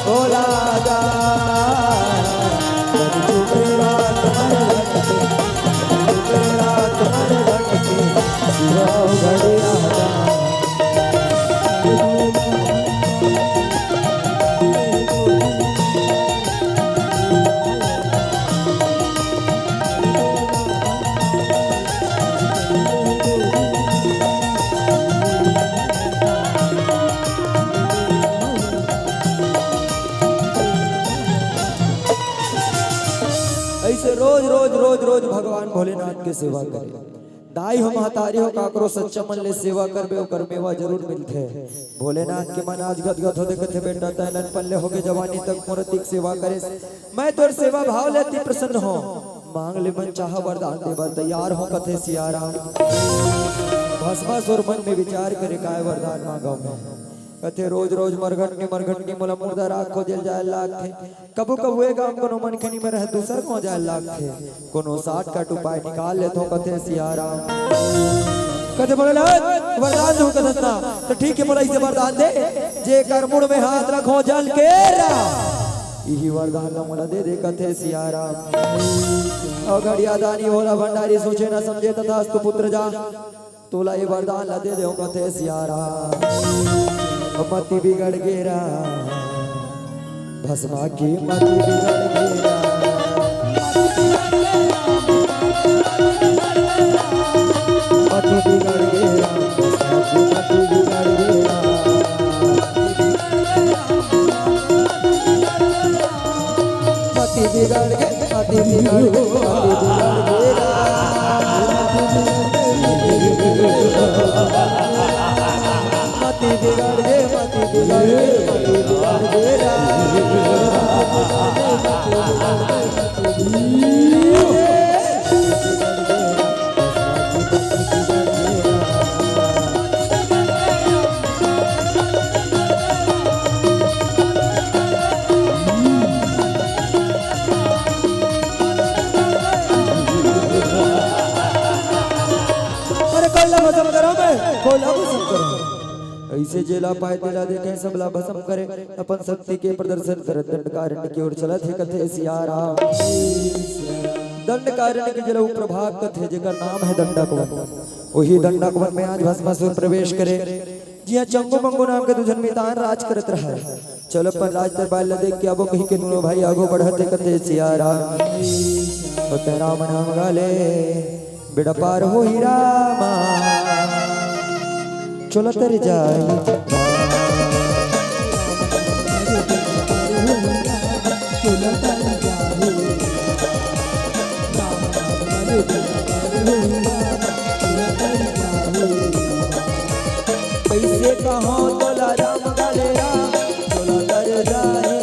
बोला गा तन चुप रे रात मर घटके रात मर घटके शिवा घड़िया ऐसे रोज रोज रोज रोज भगवान भोलेनाथ के सेवा करे। दाई हो महतारी हो काकरो सच्चा मन ले सेवा करबे ओकर मेवा जरूर मिलथे। भोलेनाथ के मन आज गदगद हो देखते बेटा तैलन पल्ले हो के जवानी तक मूर्ति की सेवा करे। मैं तोर सेवा भाव लेती प्रसन्न हो मांग ले मन चाह वरदान देवा तैयार हो कथे सियाराम। भस्मासुर मन में विचार करे काय वरदान मांगो मैं कथे रोज रोज मरघटनी मोला मुर्दा राख हो जल जाए लाख थे कबू कबू ए गांव कोनो मन खनी में रह दूसर को जाए लाख थे कोनो 60 का उपाय निकाल ले तो कथे सियाराम। कथे बोले वरदान दो कथना तो ठीक है बोला इसे वरदान दे जे कर मुड़ में हाथ रखो जल के यही वरदान मोला दे दे कथे सियाराम। और घड़िया दानी होला भंडारी सोचे ना समझे तथा तू पुत्र जा तोला ये वरदान ला दे दे कथे सियाराम। मति बिगड़ गेरा भस्मा की मति बिगड़ गेरा मति बिगड़ गेरा भस्मा की मति बिगड़ गेरा मति बिगड़ गे मति बिगड़ गे मति बिगड़ गे मति बिगड़ गे मति बिगड़ गेरा ऐसे जेला पाए दिला देखे सबला भस्म करे अपन शक्ति के प्रदर्शन कर दंडकारण्य की ओर चलत है कथे सियाराम। दंडकारण्य के जल प्रभाग कथे जेकर नाम है दंडकवन वही दंडकवन में आज भस्मासुर प्रवेश करे जिया चंगो मंगो नाम के दुजन में तान राज करत रहा चलो पर राज दरबार देख के अब कहीं के नुनो भाई आगो बढ़ते कथे सियाराम। तो राम नाम गाले बेड़ा पार हो ही रामा चलो तर जाए पैसे कहो तोला राम गालेरा चलो तर जाए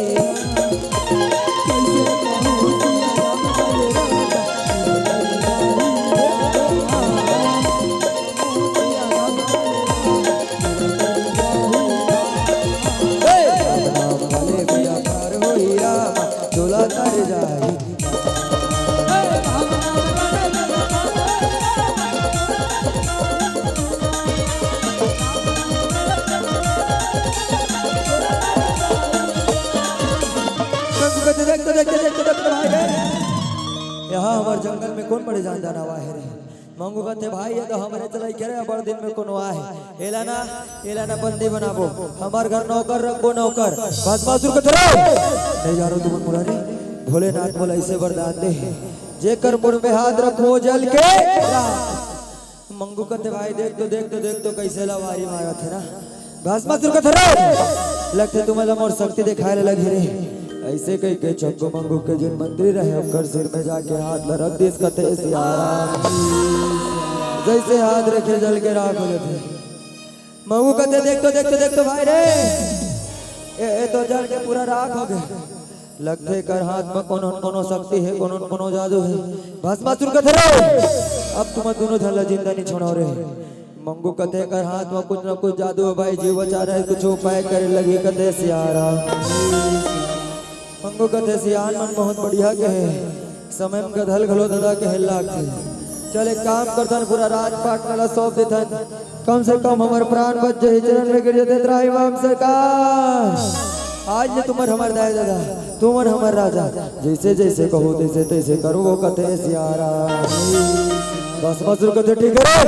यहाँ हमारे जंगल में कौन बड़े जान जाना हुआ है रे मांगू कहते भाई ये तो हमारे चलाई करे बड़ दिन में कौन हुआ है एलाना बंदी बनाबो हमार घर नौकर रखबो नौकर भस्मासुर को धरो नहीं जा रहा तुम मुरारी भोलेनाथ बोला इसे वरदान दे जेकर मुड़ में हाथ रखो जल के मंगू कहते भाई देख तो कैसे लवारी मारा थे ना भस्मासुर को धरो लगते तुम्हें मोर शक्ति दिखाए लगी रे ऐसे कह के चंगो मंगू के जिन मंत्री रहे होकर सिर में जाके हाथ रख दिस कथे सियाराम जैसे हाथ रखे जल के राख हो जाते मंगू कहते देख तो भाई रे ये तो जल के पूरा राख हो गए लगते कर हाथ में कोनो शक्ति है कोनो जादू है भस्मासुर का धरो अब तुम दोनों झल्ला जिंदा नहीं छोड़ो रे मंगू कहते कर हाथ में कुछ न कुछ जादू है भाई जीव बचा रहे कुछ उपाय करे लगी कथे सियाराम मंगू मंगो कथे सियान मन बहुत बढ़िया कहे समय में गधल घलो दादा कहे लागते चल एक काम करतन पूरा राजपाट वाला सौंप देतन कम से कम हमार प्राण बच जाए चरण में गिर जाते त्राहिमाम सरकार आज ने तुम्हार हमार दाय दादा तुमर हमार राजा जैसे जैसे कहो तैसे तैसे करो वो कथे सियारा बस बस रुको तो ठीक है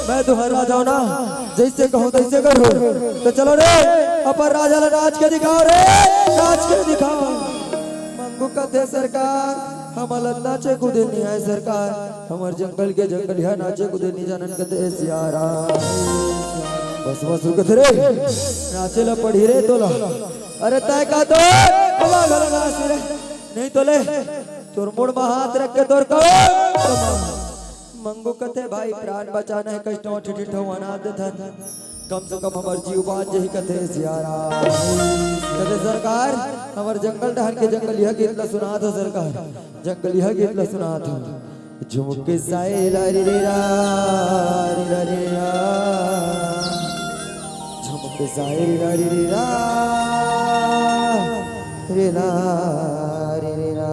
मैं तुम्हारा राजा हूं ना जैसे कहो तैसे करो तो चलो रे अपर राजा ला नाच के दिखाओ रे नाच के दिखाओ मंगू कथे सरकार हमारा नाचे कूदे नहीं है सरकार हमार जंगल के जंगल है नाचे कूदे नहीं जानन कथे सियारा बस बस रुको रे नाचे ला पड़ी रे तोला अरे तय का तो हवा गला नाच रे नहीं तो ले तोर मुड़ में हाथ रख के तोर कहो मंगू कथे भाई प्राण बचाना है कष्टों ठिठो अनाथ धन कम से कम हमार जीव बाज यही कथे सियारा कथे सरकार हमार जंगल डहर के जंगल यह गीत ला सुना था सरकार जंगल यह गीत ला सुना था झुमक साए लारी रे रा रे रा झुमक साए लारी रे रा रे रा रे रा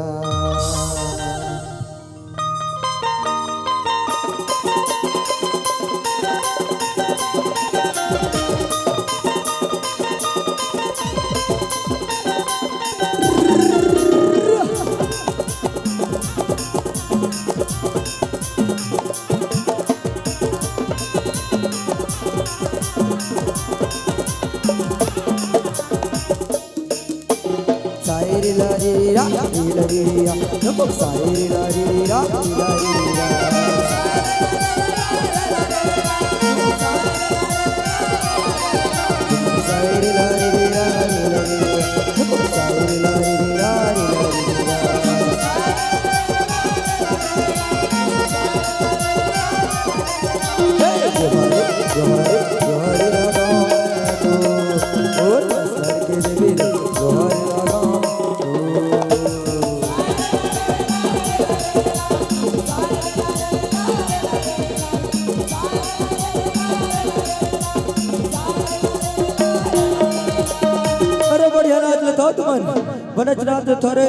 बनचनाथ थोरे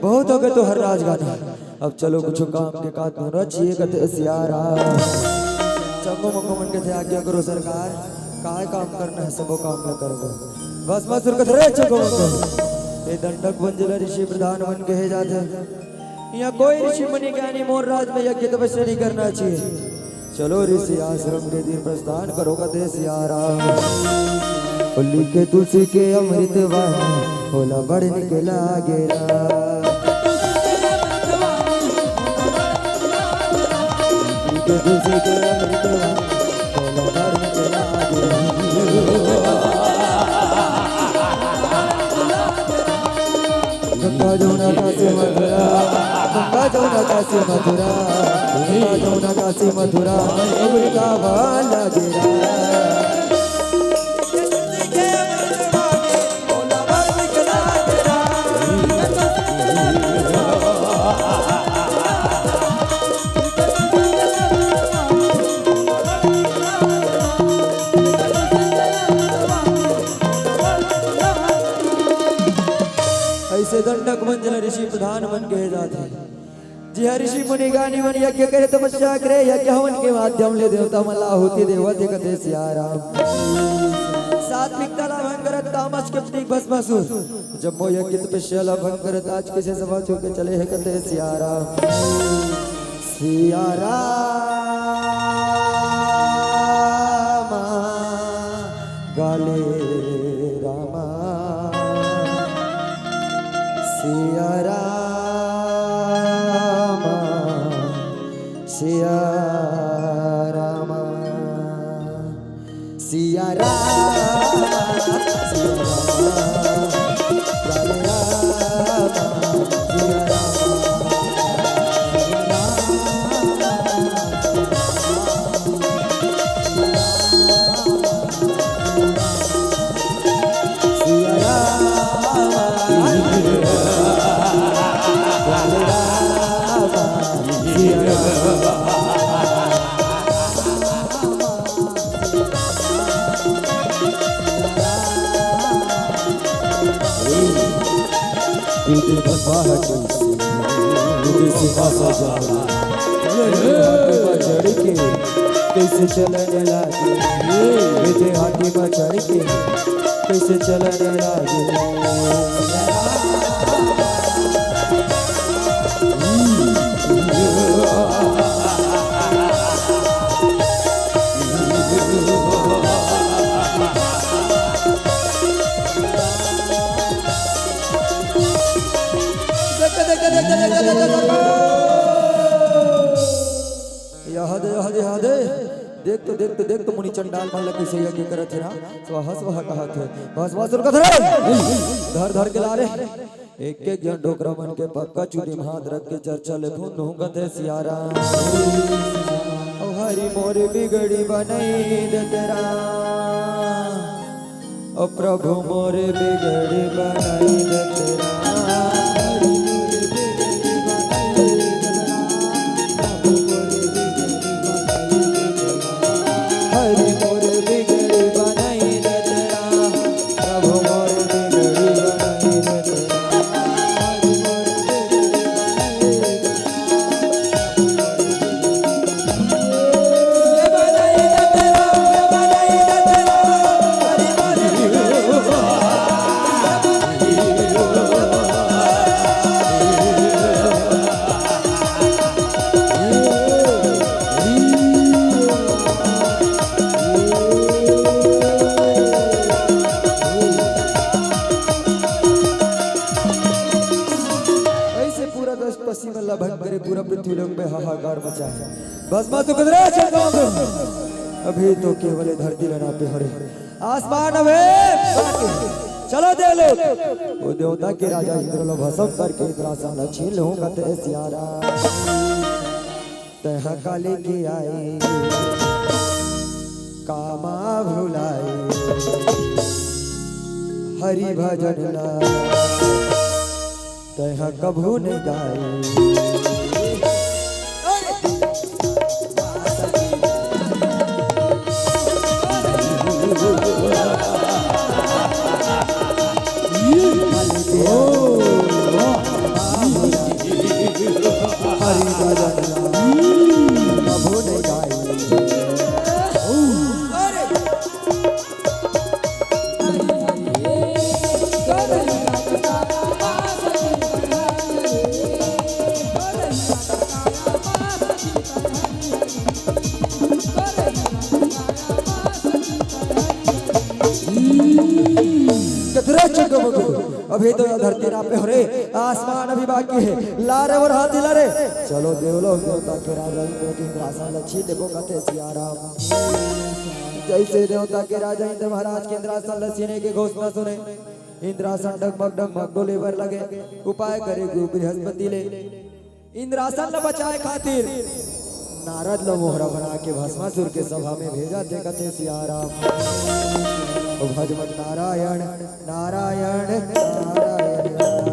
बहुत हो गए तो हर राज गाना अब चलो कुछ काम के काज होना चाहिए कथे सियारा चंगो मंगो मन के थे आज्ञा करो सरकार काय काम करना है सबो काम न करो बस बस सुरकत रे चंगो मंगो ये दंडक वंजल ऋषि प्रधान बन कहे जाते यहाँ कोई ऋषि मुनि ज्ञानी मोर राज में यज्ञ तपस्या नहीं करना चाहिए चलो ऋषि आश्रम के तीर प्रस्थान करो कथे सियारा होली के तुलसी के अमृत वाला होला बड़ निकला गेला के तुलसी के अमृत वाला होला बड़ निकला गेला गंगा जमुना काशी मथुरा गंगा जमुना काशी मथुरा गंगा जमुना काशी मथुरा अमृता वाला गेला दंडक मंजल ऋषि प्रधान मन कहे जाते जी ऋषि मुनि गानी मन यज्ञ करे तपस्या करे यज्ञ हवन के माध्यम ले देवता मल्ला होती देवते कथे सियाराम सात्विकता ला भंग करत तामस के प्रतीक भस्मासुर जब वो यज्ञ तपस्या ला भंग करत आज कैसे सभा छू के चले है कथे सियाराम सियाराम गाले रामा सिया रामा सिया रामा सिया रामा सिया रामा बीते बसवाहट बीते सिंहासन सजावा हाथी पर चढ़ के कैसे चलने लागे बीते हाथी पर चढ़ के कैसे चलने लागे देख तो मुनि चंडाल मान लगे सैया के करत है ना स्वाहा स्वाहा कहत है बस बस रुक धर धर के लारे एक एक जन डोकरा मन के पक्का चूड़ी में हाथ रख के चर्चा ले खून होगत है सियारा ओ हरि मोर बिगड़ी बनई दे तेरा ओ प्रभु मोर बिगड़ी बनई दे तेरा पूरा पृथ्वी लोक में हाहाकार मचा है बस मत अभी तो केवल धरती लना पे हरे आसमान अबे चलो दे लो वो देवता के राजा इंद्र लो भस्म करके इंद्रासन छीन लूंगा तेरे सियारा तह काले के आए कामा भुलाए हरि भजन ला तह कभू नहीं गाए अभी तो धरती ना पे हो रे आसमान अभी बाकी है लारे और हाथ हिला रे चलो देवलो देवता के राजा इंद्र की इंद्रासन लच्छी देखो कथे सियाराम जैसे देवता के राजा इंद्र महाराज के इंद्रासन लच्छीने के घोषणा सुने इंद्रासन डगमग डोले भर लगे उपाय करे गुरु बृहस्पति ले इंद्रासन न बचाए खातिर नारद लो मोहरा बना के भस्मासुर के सभा में भेजा थे कथे सियाराम भजमन नारायण नारायण नारायण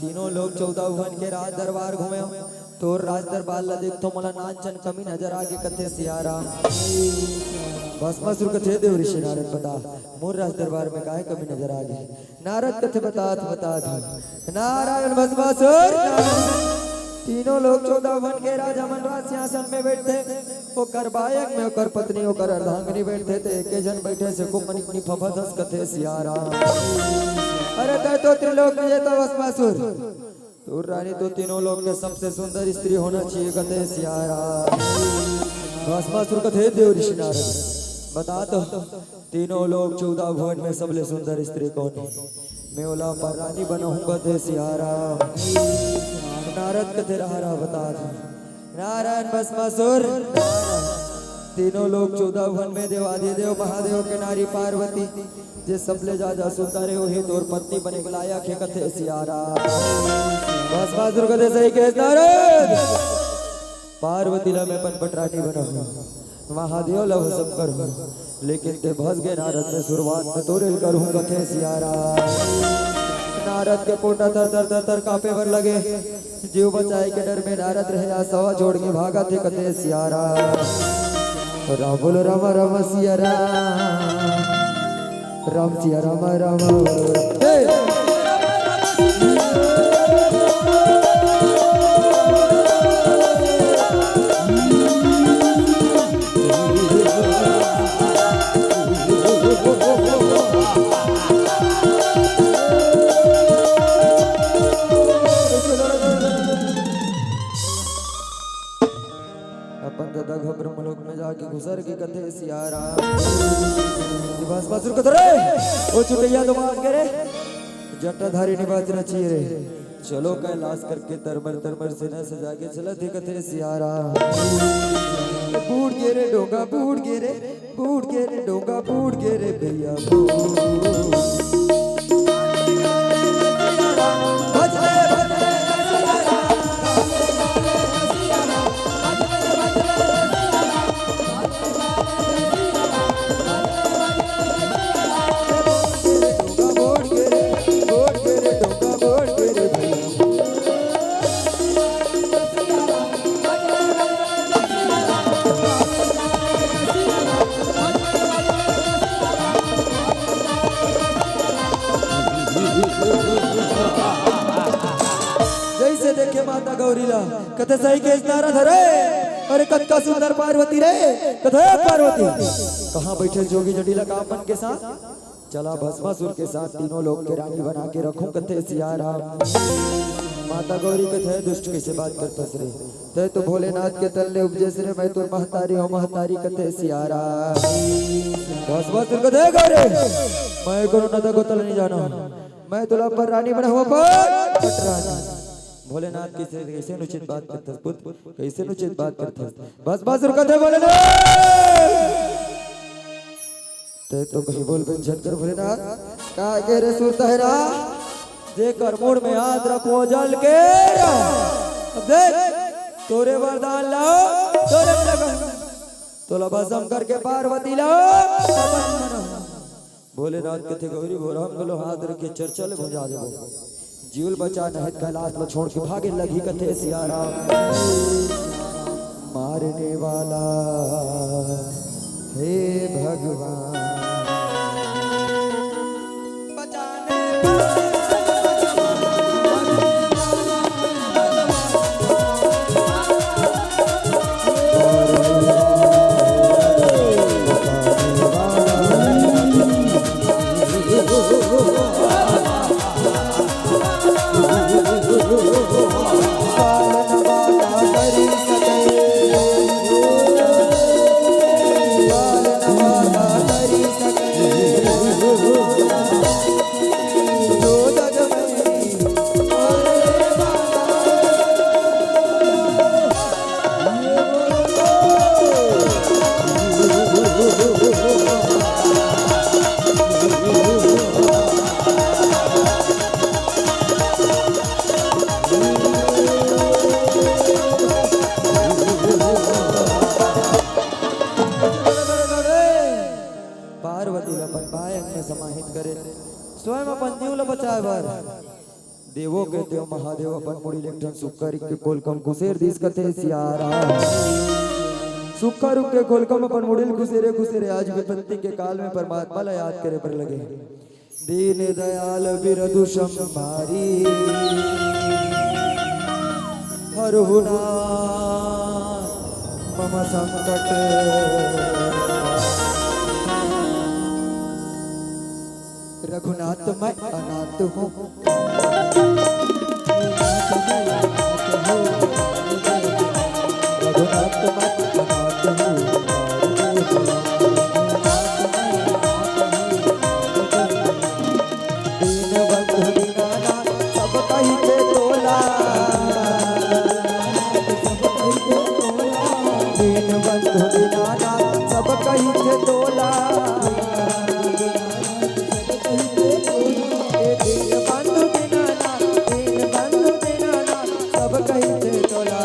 तीनों लोग 14 भुवन के राज दरबार घूमे तो राज दरबार ला देख तो मला नाचन कमी नजर आगे कथे सियाराम भस्मासुर कथे देव ऋषि नारद बता मोर राज दरबार में काहे कमी नजर आगे नारद कथे बता नारायण भस्मासुर तीनों लोग 14 भुवन के राजा मनराज सिंहासन में बैठे वो कर बायक में ओकर पत्नी ओकर अर्धांगिनी बैठे थे एक जन बैठे से को मनिकनी फफदस कथे सियाराम अरे तय तो त्रिलोक में तो भस्मासुर तो रानी तो तीनों लोग के सबसे सुंदर स्त्री होना चाहिए कथे सियाराम भस्मासुर कथे देव ऋषि नारद बता तो तीनों लोग 14 भुवन में सबले सुंदर स्त्री कौन है? मैं ओला पर रानी बनाऊंगा थे सियारा। नारद कथे रहा बता दो नारायण भस्मासुर। तीनों लोग 14 भुवन में देवाधिदेव महादेव के नारी पार्वती जे सबले जा सुंदर हो हे तोर पत्नी बने लायक है कथे सियारा। भस्मासुर कथे सही के नारद पार्वती ला मैं पटरानी बना महादेव लव सब करूं लेकिन ते भस गए नारद में शुरुआत में तोरे करूं कथे सियारा। नारद के पोटा तर तर तर तर कांपे भर लगे जीव बचाए के डर में नारद रहे सवा जोड़ के भागा थे कथे सियारा। राम बोलो राम राम सिया राम सिया राम राम ब्रह्मलोक में जाके गुजर की कथे सियारा। भस्मासुर कथे रे ओ चुटैया तो मार के रे जटाधारी निवास रचिए रे चलो कैलाश करके तरमर से न सजा के चला थे कथे सियारा। बूढ़ के रे डोंगा बूढ़ के रे डोंगा बूढ़ के रे भैया कथे सही के नारद रे अरे कत्का सुंदर पार्वती रे कथे पार्वती कहाँ बैठे जोगी जटिला कामन के साथ चला भस्मासुर के साथ तीनों लोग के रानी बना के रखूं कथे सियारा। माता गौरी कथे दुष्ट कैसे बात करता रे ते तो भोलेनाथ के तल्ले उपजेस रे मैं तो महतारी हो महतारी कथे सियारा। भस्मासुर कथे गौरी मैं करो न तो तल नहीं जाना मैं तुला पर रानी बना हुआ पर रानी भोलेनाथ कैसे अनुचित बात करता पुत्र कैसे अनुचित बात करता भस्मासुर कथे भोलेनाथ ते तो कहीं बोल बेंचन कर भोलेनाथ का के रे सुरता है ना जे कर मोड़ में हाथ रखो जल के अब देख तोरे वरदान लाओ तोरे में लगा तोला भस्म करके पार्वती लाओ भोलेनाथ कथे गौरी भोराम गलो हाथ रख के चर्चल भुजा दे जीवल बचा नहत कैलाश में छोड़ के भागे लगी कथे सियारा। मारने वाला हे भगवान देवो के देव महादेव अपन मुड़ी लेखन सुक्कर के कोलकम घुसेर दिस कथे सियारा। सुक्कर के कोलकम अपन मुड़ी घुसेरे आज विपत्ति के काल में परमात्मा ला याद करे पर लगे दीन दयाल बिरदु संभारी हरहुना मम संकट रघुनाथ मैं अनाथ हूँ रघुनाथ मैं अनाथ हूँ थे तोला दिन बंधु बिना ना सब कहीं थे तोला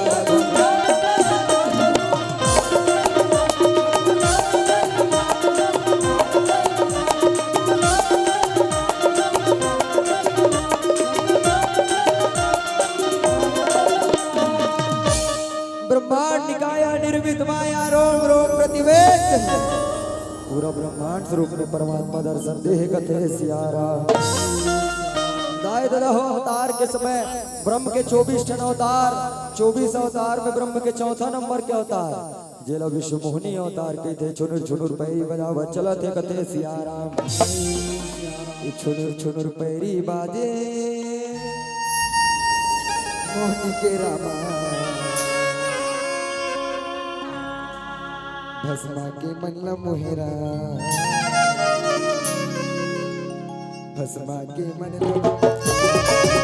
ब्रह्मांड निकाया निर्मित माया रोम रोम प्रतिवेद पूरा ब्रह्मांड स्वरूप में परमात्मा दर्शन देह कथे सियारा दाय ददा हो अवतार के समय ब्रह्म के 24 टन अवतार 24 अवतार में ब्रह्म के चौथा नंबर के अवतार जेला विश्व मोहनी अवतार के थे छुनुर छुनुर पैरी बजाव चला थे कथे सियाराम छुनुर छुनुर पैरी बाजे मोहनी के रामा भस्मा के मनला मोहरा भस्मा के मनला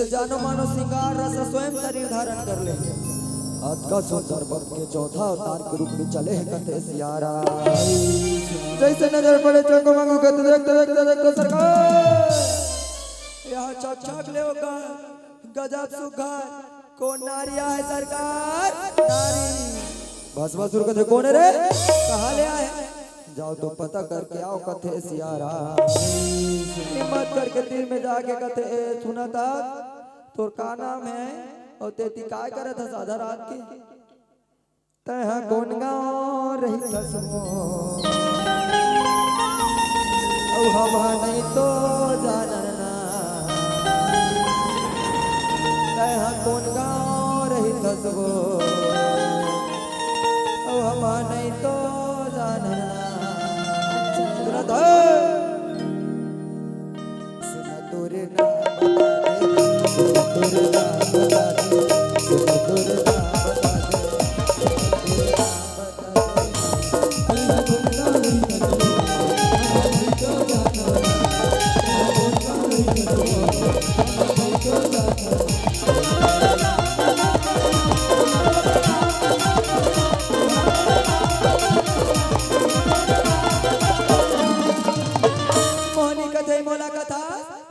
जानो मानो श्रृंगार रस स्वयं शरीर धारण कर ले अत का सुंदर बन के चौथा अवतार के रूप में चले हैं कथे सियारा जैसे नजर पड़े चंगो मंगो कहते देखते सरकार यहाँ चक चक ले होगा गजब सुखा कौन नारिया है सरकार नारी भस्मासुर कथे कौन है रे कहाँ ले आए जाओ तो पता करके आओ कथे सियारा हिम्मत करके दिल में जाके कथे सुना था तोर का नाम है और तेती काय करे था साधा रात की तह कौन गाँव रही थसमो औ हवा नहीं तो जानना तह कौन गाँव रही थसमो औ हवा नहीं तो जानना सुना तो सुना तोरे नाम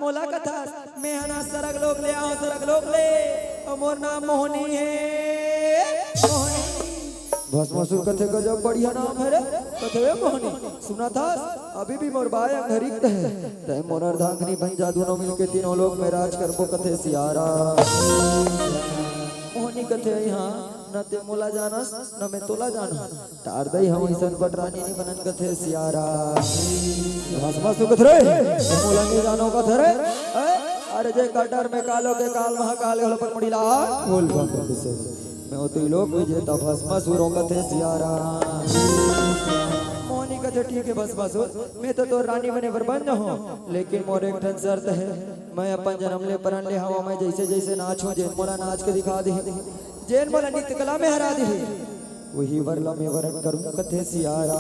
मोला कथा मैं हना सरग लोग ले आओ सरग लोग ले और मोर नाम मोहनी है मोहनी भस्मासुर कथे गजब बढ़िया नाम है रे कथे मोहनी सुना था अभी भी मोर बाय घरिक है तय मोर अर्धांगिनी बन जा दोनों मिलके तीनों लोग में राज करबो कथे सियारा मोहनी कथे यहाँ न ते मोला जानस न मैं तोला जाना तार दई हम ऐसन बटरानी नहीं बनन कथे सियारा भस्मासुर कथे रे मोला नहीं जानो कथे रे अरे जे कटर में कालो के काल महाकाल गल पर मड़ीला बोल बंद से मैं तो लोग विजेता भस्मासुर कथे सियारा मोहनी कथे ठीक है भस्मासुर मैं तो रानी बने बरबंद हूं लेकिन मोर एक ठन शर्त है मैं अपन जन्म ले परन ले हवा मैं जैसे जैसे नाचूं जे मोला नाच के दिखा दे जेन मोला नित्य कला में हरा दे वही वरला में वरण करूं कथे सियारा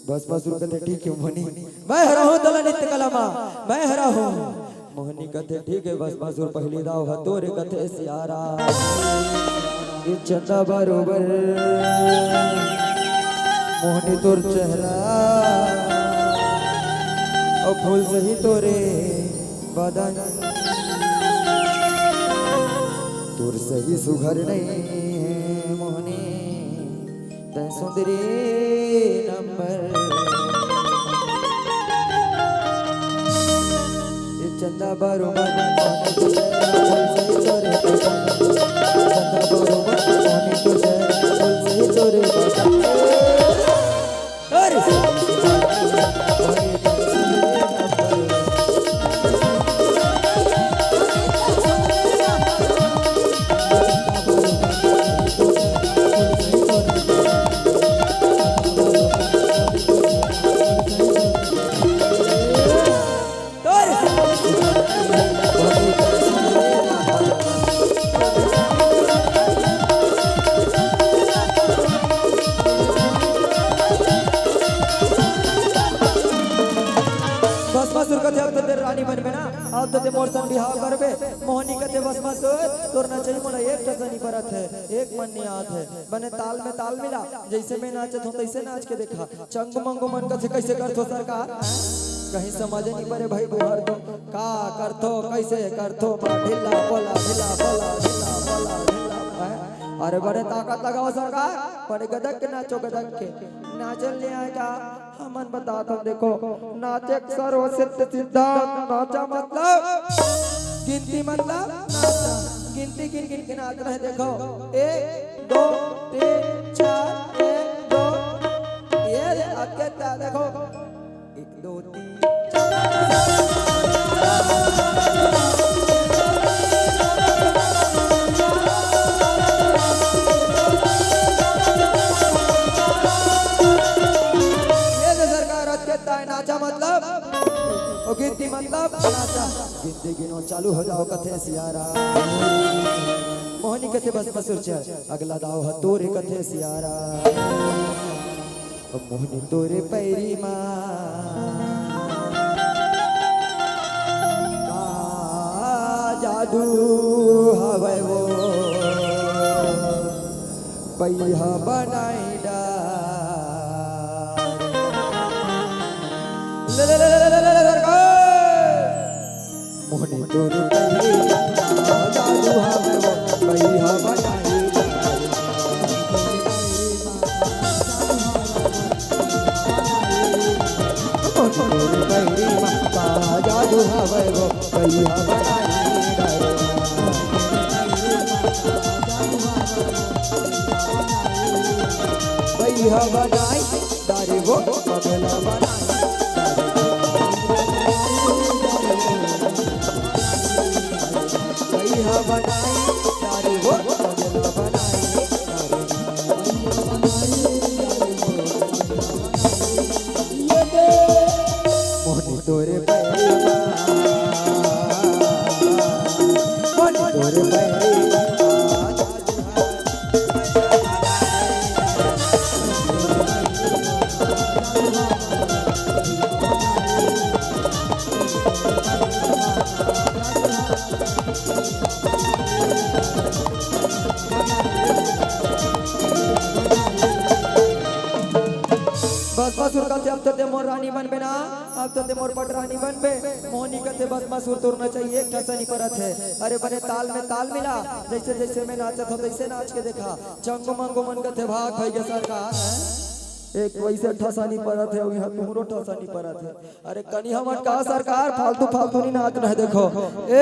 भस्मासुर कथे ठीक है मोहनी मैं हरा हूं तला नित्य कला मा मैं हरा हूं मोहनी कथे ठीक है भस्मासुर पहली दाव हतोरे कथे सियारा ये चंदा बरोबर मोहनी तोर चेहरा और फूल सही तोरे बदन तोर सही सुघर नहीं मोहनी तै सुंदरी नंबर ये चंदा बरोबर चोरे चंदा बरोबर मोहनी तो सही चोरे रानी बनबे ना अब तो मोर संग बिहाव करबे मोहनी कते बस बस तोर ना चाहिए मोला एक टसनी परत है एक मन नियात है बने ताल में ताल मिला जैसे मैं नाचत हूं तैसे नाच के देखा चंग मंगो मन कथे कैसे करथो सरकार कहीं समझ नहीं पड़े भाई बुहर तो का करथो कैसे करथो ढिला बोला ढिला बोला ढिला बोला ढिला अरे बड़े ताकत लगाओ सरकार बड़े गदक के नाचो गदक के नाचल ले आएगा हमन बताता देखो नाचे सर्व सिद्ध सिद्धांत नाचा मतलब गिनती मतलब नाचा गिनती गिन गिन के नाच रहे देखो 1 2 3 4 1 2 ये आगे देखो 1 2 3 नाचा मतलब गिनती मतलब नाचा गिनती गिनो चालू हो जाओ कथे सियारा मोहनी कथे बस बसुर चल अगला दाव ह तोरे कथे सियारा मोहनी तोरे पैरी मां का जादू हवे वो पैहा बनाई डा मोहनी तोरे पैरी जादू हवे वो पैहा बनाई तोरे पैरी जादू हवे वो पैहा बनाई पैहा बनाई दारे वो पगला बनाई बनाई तारे वो पगला बनाई मोहनी तोरे पैरी मोहनी तोरे पैरी अब तो मोर रानी बनबे ना अब तो मोर पट रानी बनबे मोहनी कते बस मसूर तोड़ना चाहिए एक ठसा नहीं परत है अरे बने ताल में ताल मिला जैसे जैसे मैं नाचत हूं तैसे नाच के देखा चंगो मंगो मन कते भाग भाई के सरकार एक वैसे ठसा नहीं परत है यहाँ तुमरो ठसा नहीं परत है अरे कनी हमन का सरकार फालतू फालतू नहीं नाच रहे देखो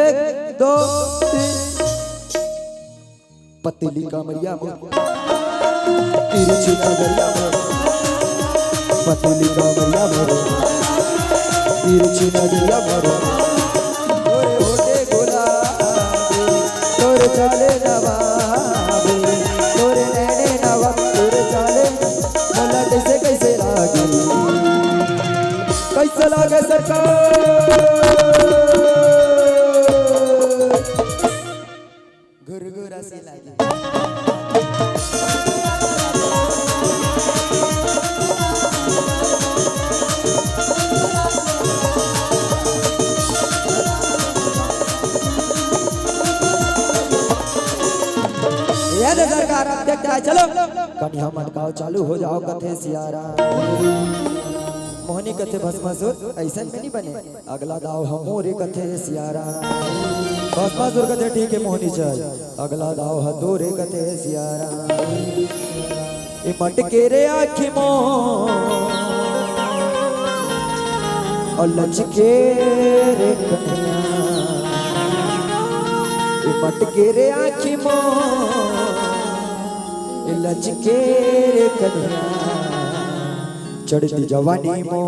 1 2 3 पतीली कमरिया तिरछी नजरिया पतीली कमरिया भरो तिरछी नजरिया भरो तोरे होठे गुलाबी तोरे चाले नवाबी तोरे नैने नवा तोरे चाले मोला कैसे लागे सरकार गुरगुरा से लागे सरकार आप देखते हैं चलो कन्या मटकाओ चालू हो जाओ कथे सियारा मोहनी कथे भस्मासुर ऐसा में नहीं बने अगला दाव हमोरे कथे सियारा भस्मासुर कथे ठीक है मोहनी चल अगला दाव हतोरे कथे सियारा ए मटके रे आँखी मो और लचके रे कन्या ए मटके रे आँखी मो ए लचके रे कन्या चढ़ती जवानी मो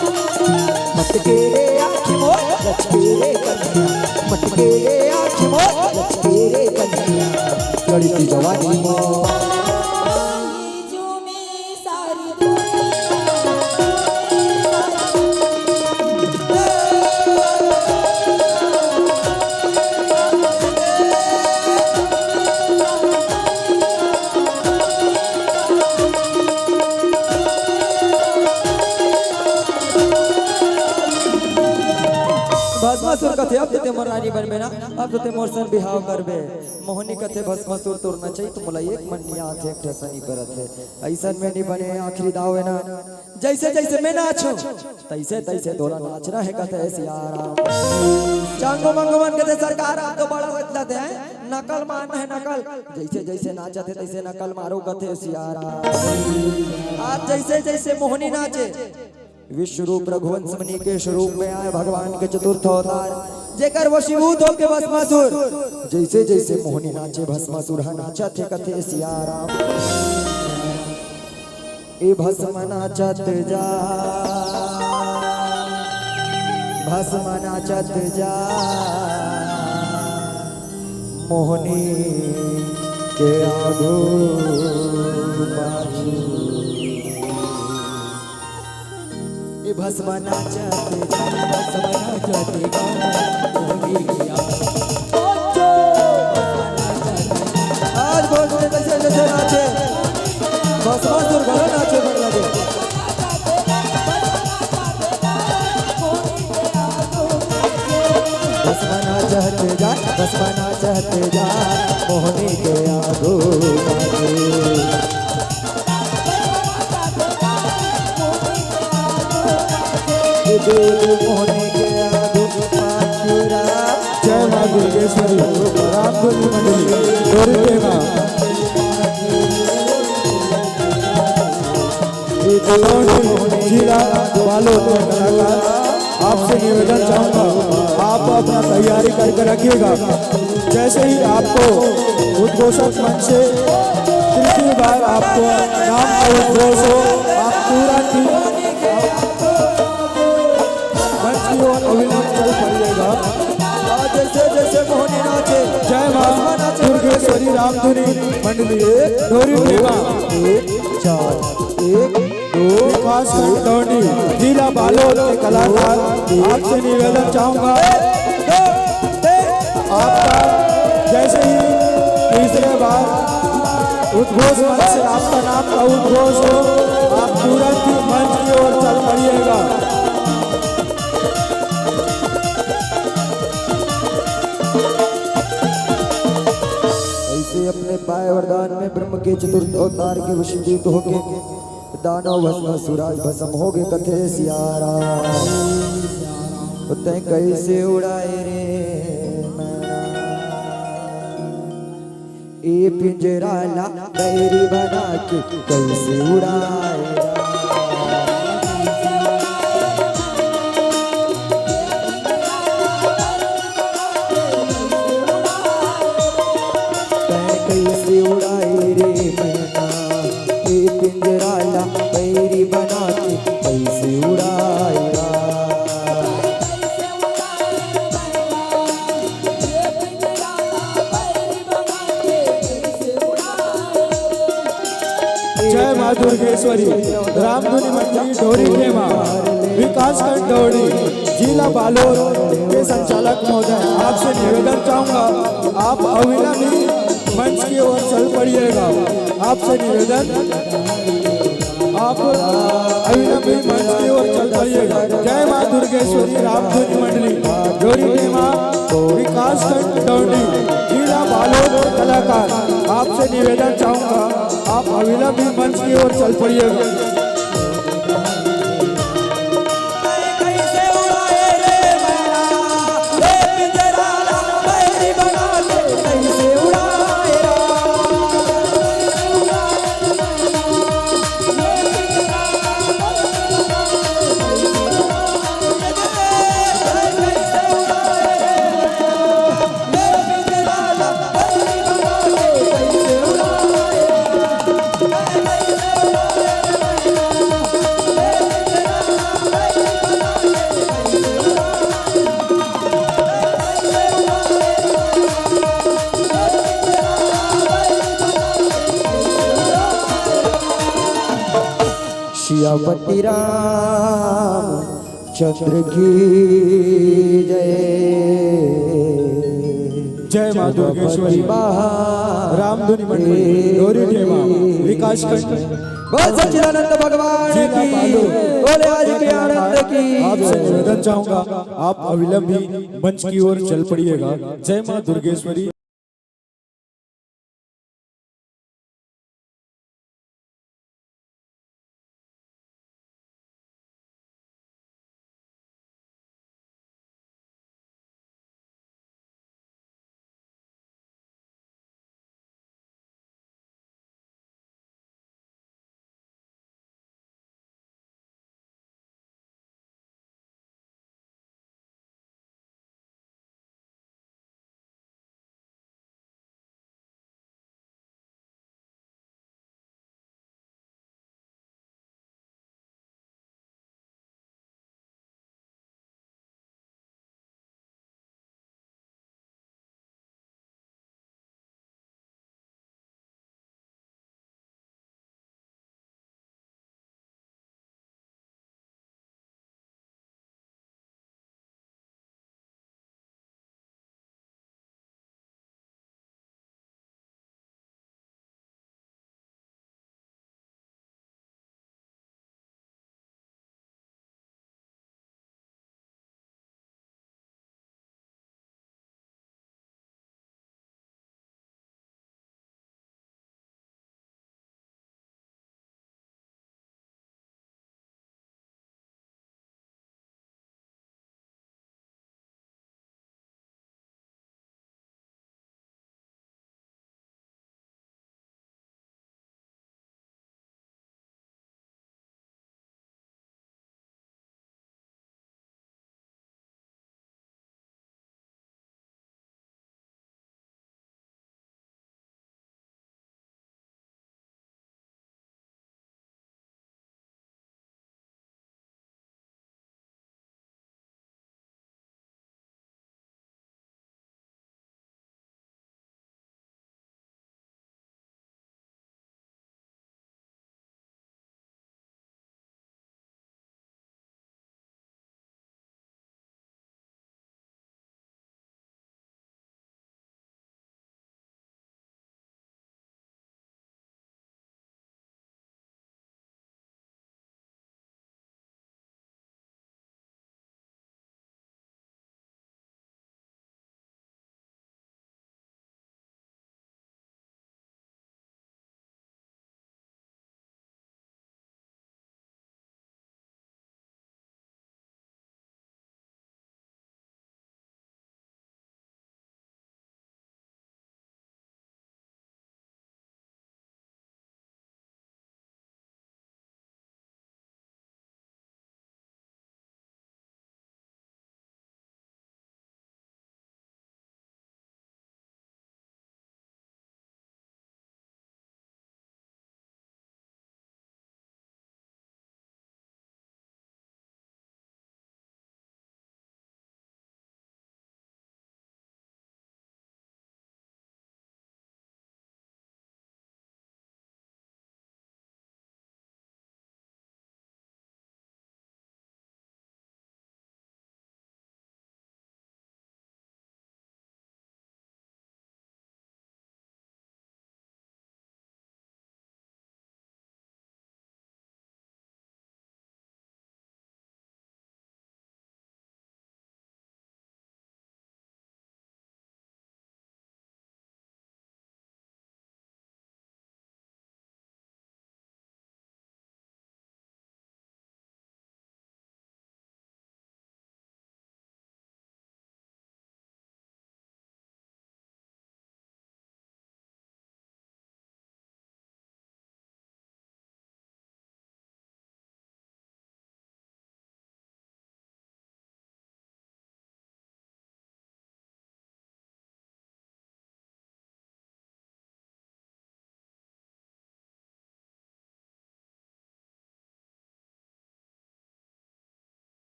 मटके रे आँखी मो लचके रे कन्या मटके रे आँखी मो लचके रे कन्या चढ़ती जवानी मो भस्मासुर कथे अब ते मोर रानी बनबे ना अब ते मोर सन बिहाव करबे मोहनी कथे भस्मासुर तोड़ना चाहिए तो मोला एक मन निया थे एक ठसनी करत है ऐसा में नहीं बने आखिरी दाव है ना जैसे जैसे मैं नाचूं तैसे तैसे तोरा नाचना है कथे सियारा चांगो मंगवन कथे सरकार आप तो बड़ा बदलते हैं नकल मारना है नकल जैसे जैसे नाचते थे तैसे नकल मारो कथे सियारा आज जैसे जैसे मोहनी नाचे विश्व रूप रघुवंश मुनि के स्वरूप में आए भगवान के चतुर्थ अवतार जेकर वशीभूत होके भस्मासुर जैसे जैसे मोहनी नाचे भस्मासुर नाचा थे कथे सियाराम ए भस्म नाचत जा भस्म नाचत जा मोहनी के आगो बाजू भस्म नाचते भस्म नाचते आज बोलते जैसे जैसे नाचे भस्मासुर घर नाचे बन लगे भस्म नाचते जा मोहनी के आगो मोहनी के आगो पाछुरा जय मां दुर्गेश्वरी रामधुनी मंडली गौरी देवा जिला वालों के कलाकार आपसे निवेदन चाहूंगा आप अपना तैयारी करके रखिएगा जैसे ही आपको उद्घोषक मंच से तीसरी बार आपको नाम का उद्घोष हो आप पूरा टीम मंच की ओर अविलंब चल पड़िएगा जैसे जैसे मोहनी नाचे जय मां दुर्गेश्वरी रामधुनी मंडली गौरी देवा 1 खास दौड़ी जिला बालोद के कलाकार आपसे निवेदन चाहूंगा आपका जैसे ही तीसरे बार उद्घोष मंच से आपका नाम का उद्घोष हो आप तुरंत ही मंच की ओर चल पड़िएगा अपने पाए वरदान में ब्रह्म के चतुर्थ अवतार के वशीभूत होके दानव भस्मासुराज भस्म हो गए कथे सियारा तय कैसे उड़ाए रे मैना ए पिंजरा ला बैरी बना के कैसे उड़ाए कैसे उड़ाए रे मैना ए पिंजरा ला बैरी बना के कैसे उड़ाए जय मां दुर्गेश्वरी रामधुनी मंडली डोरी खेमा विकास खंड दौड़ी जिला बालोद के संचालक महोदय आपसे निवेदन चाहूंगा आप अविलंब मंच की ओर चल पड़िएगा आपसे निवेदन आप अविलंब मंच की ओर चल पड़िएगा जय मां दुर्गा दुर्गेश्वरी रामधुनी मंडली जोरी टेमा विकास खंड डोंडी जिला बालोद कलाकार, आपसे निवेदन चाहूंगा आप अविलंब ही मंच की ओर चल पड़िएगा। सियापति राम चंद्र की जय। जय मां दुर्गेश्वरी रामधुनी मंडली जोरी टेमा विकास खंड बोल सच्चिदानंद भगवान की, बोले आज के आनंद की। आपसे निवेदन चाहूंगा आप अविलंब ही मंच की ओर चल पड़िएगा। जय मां दुर्गेश्वरी।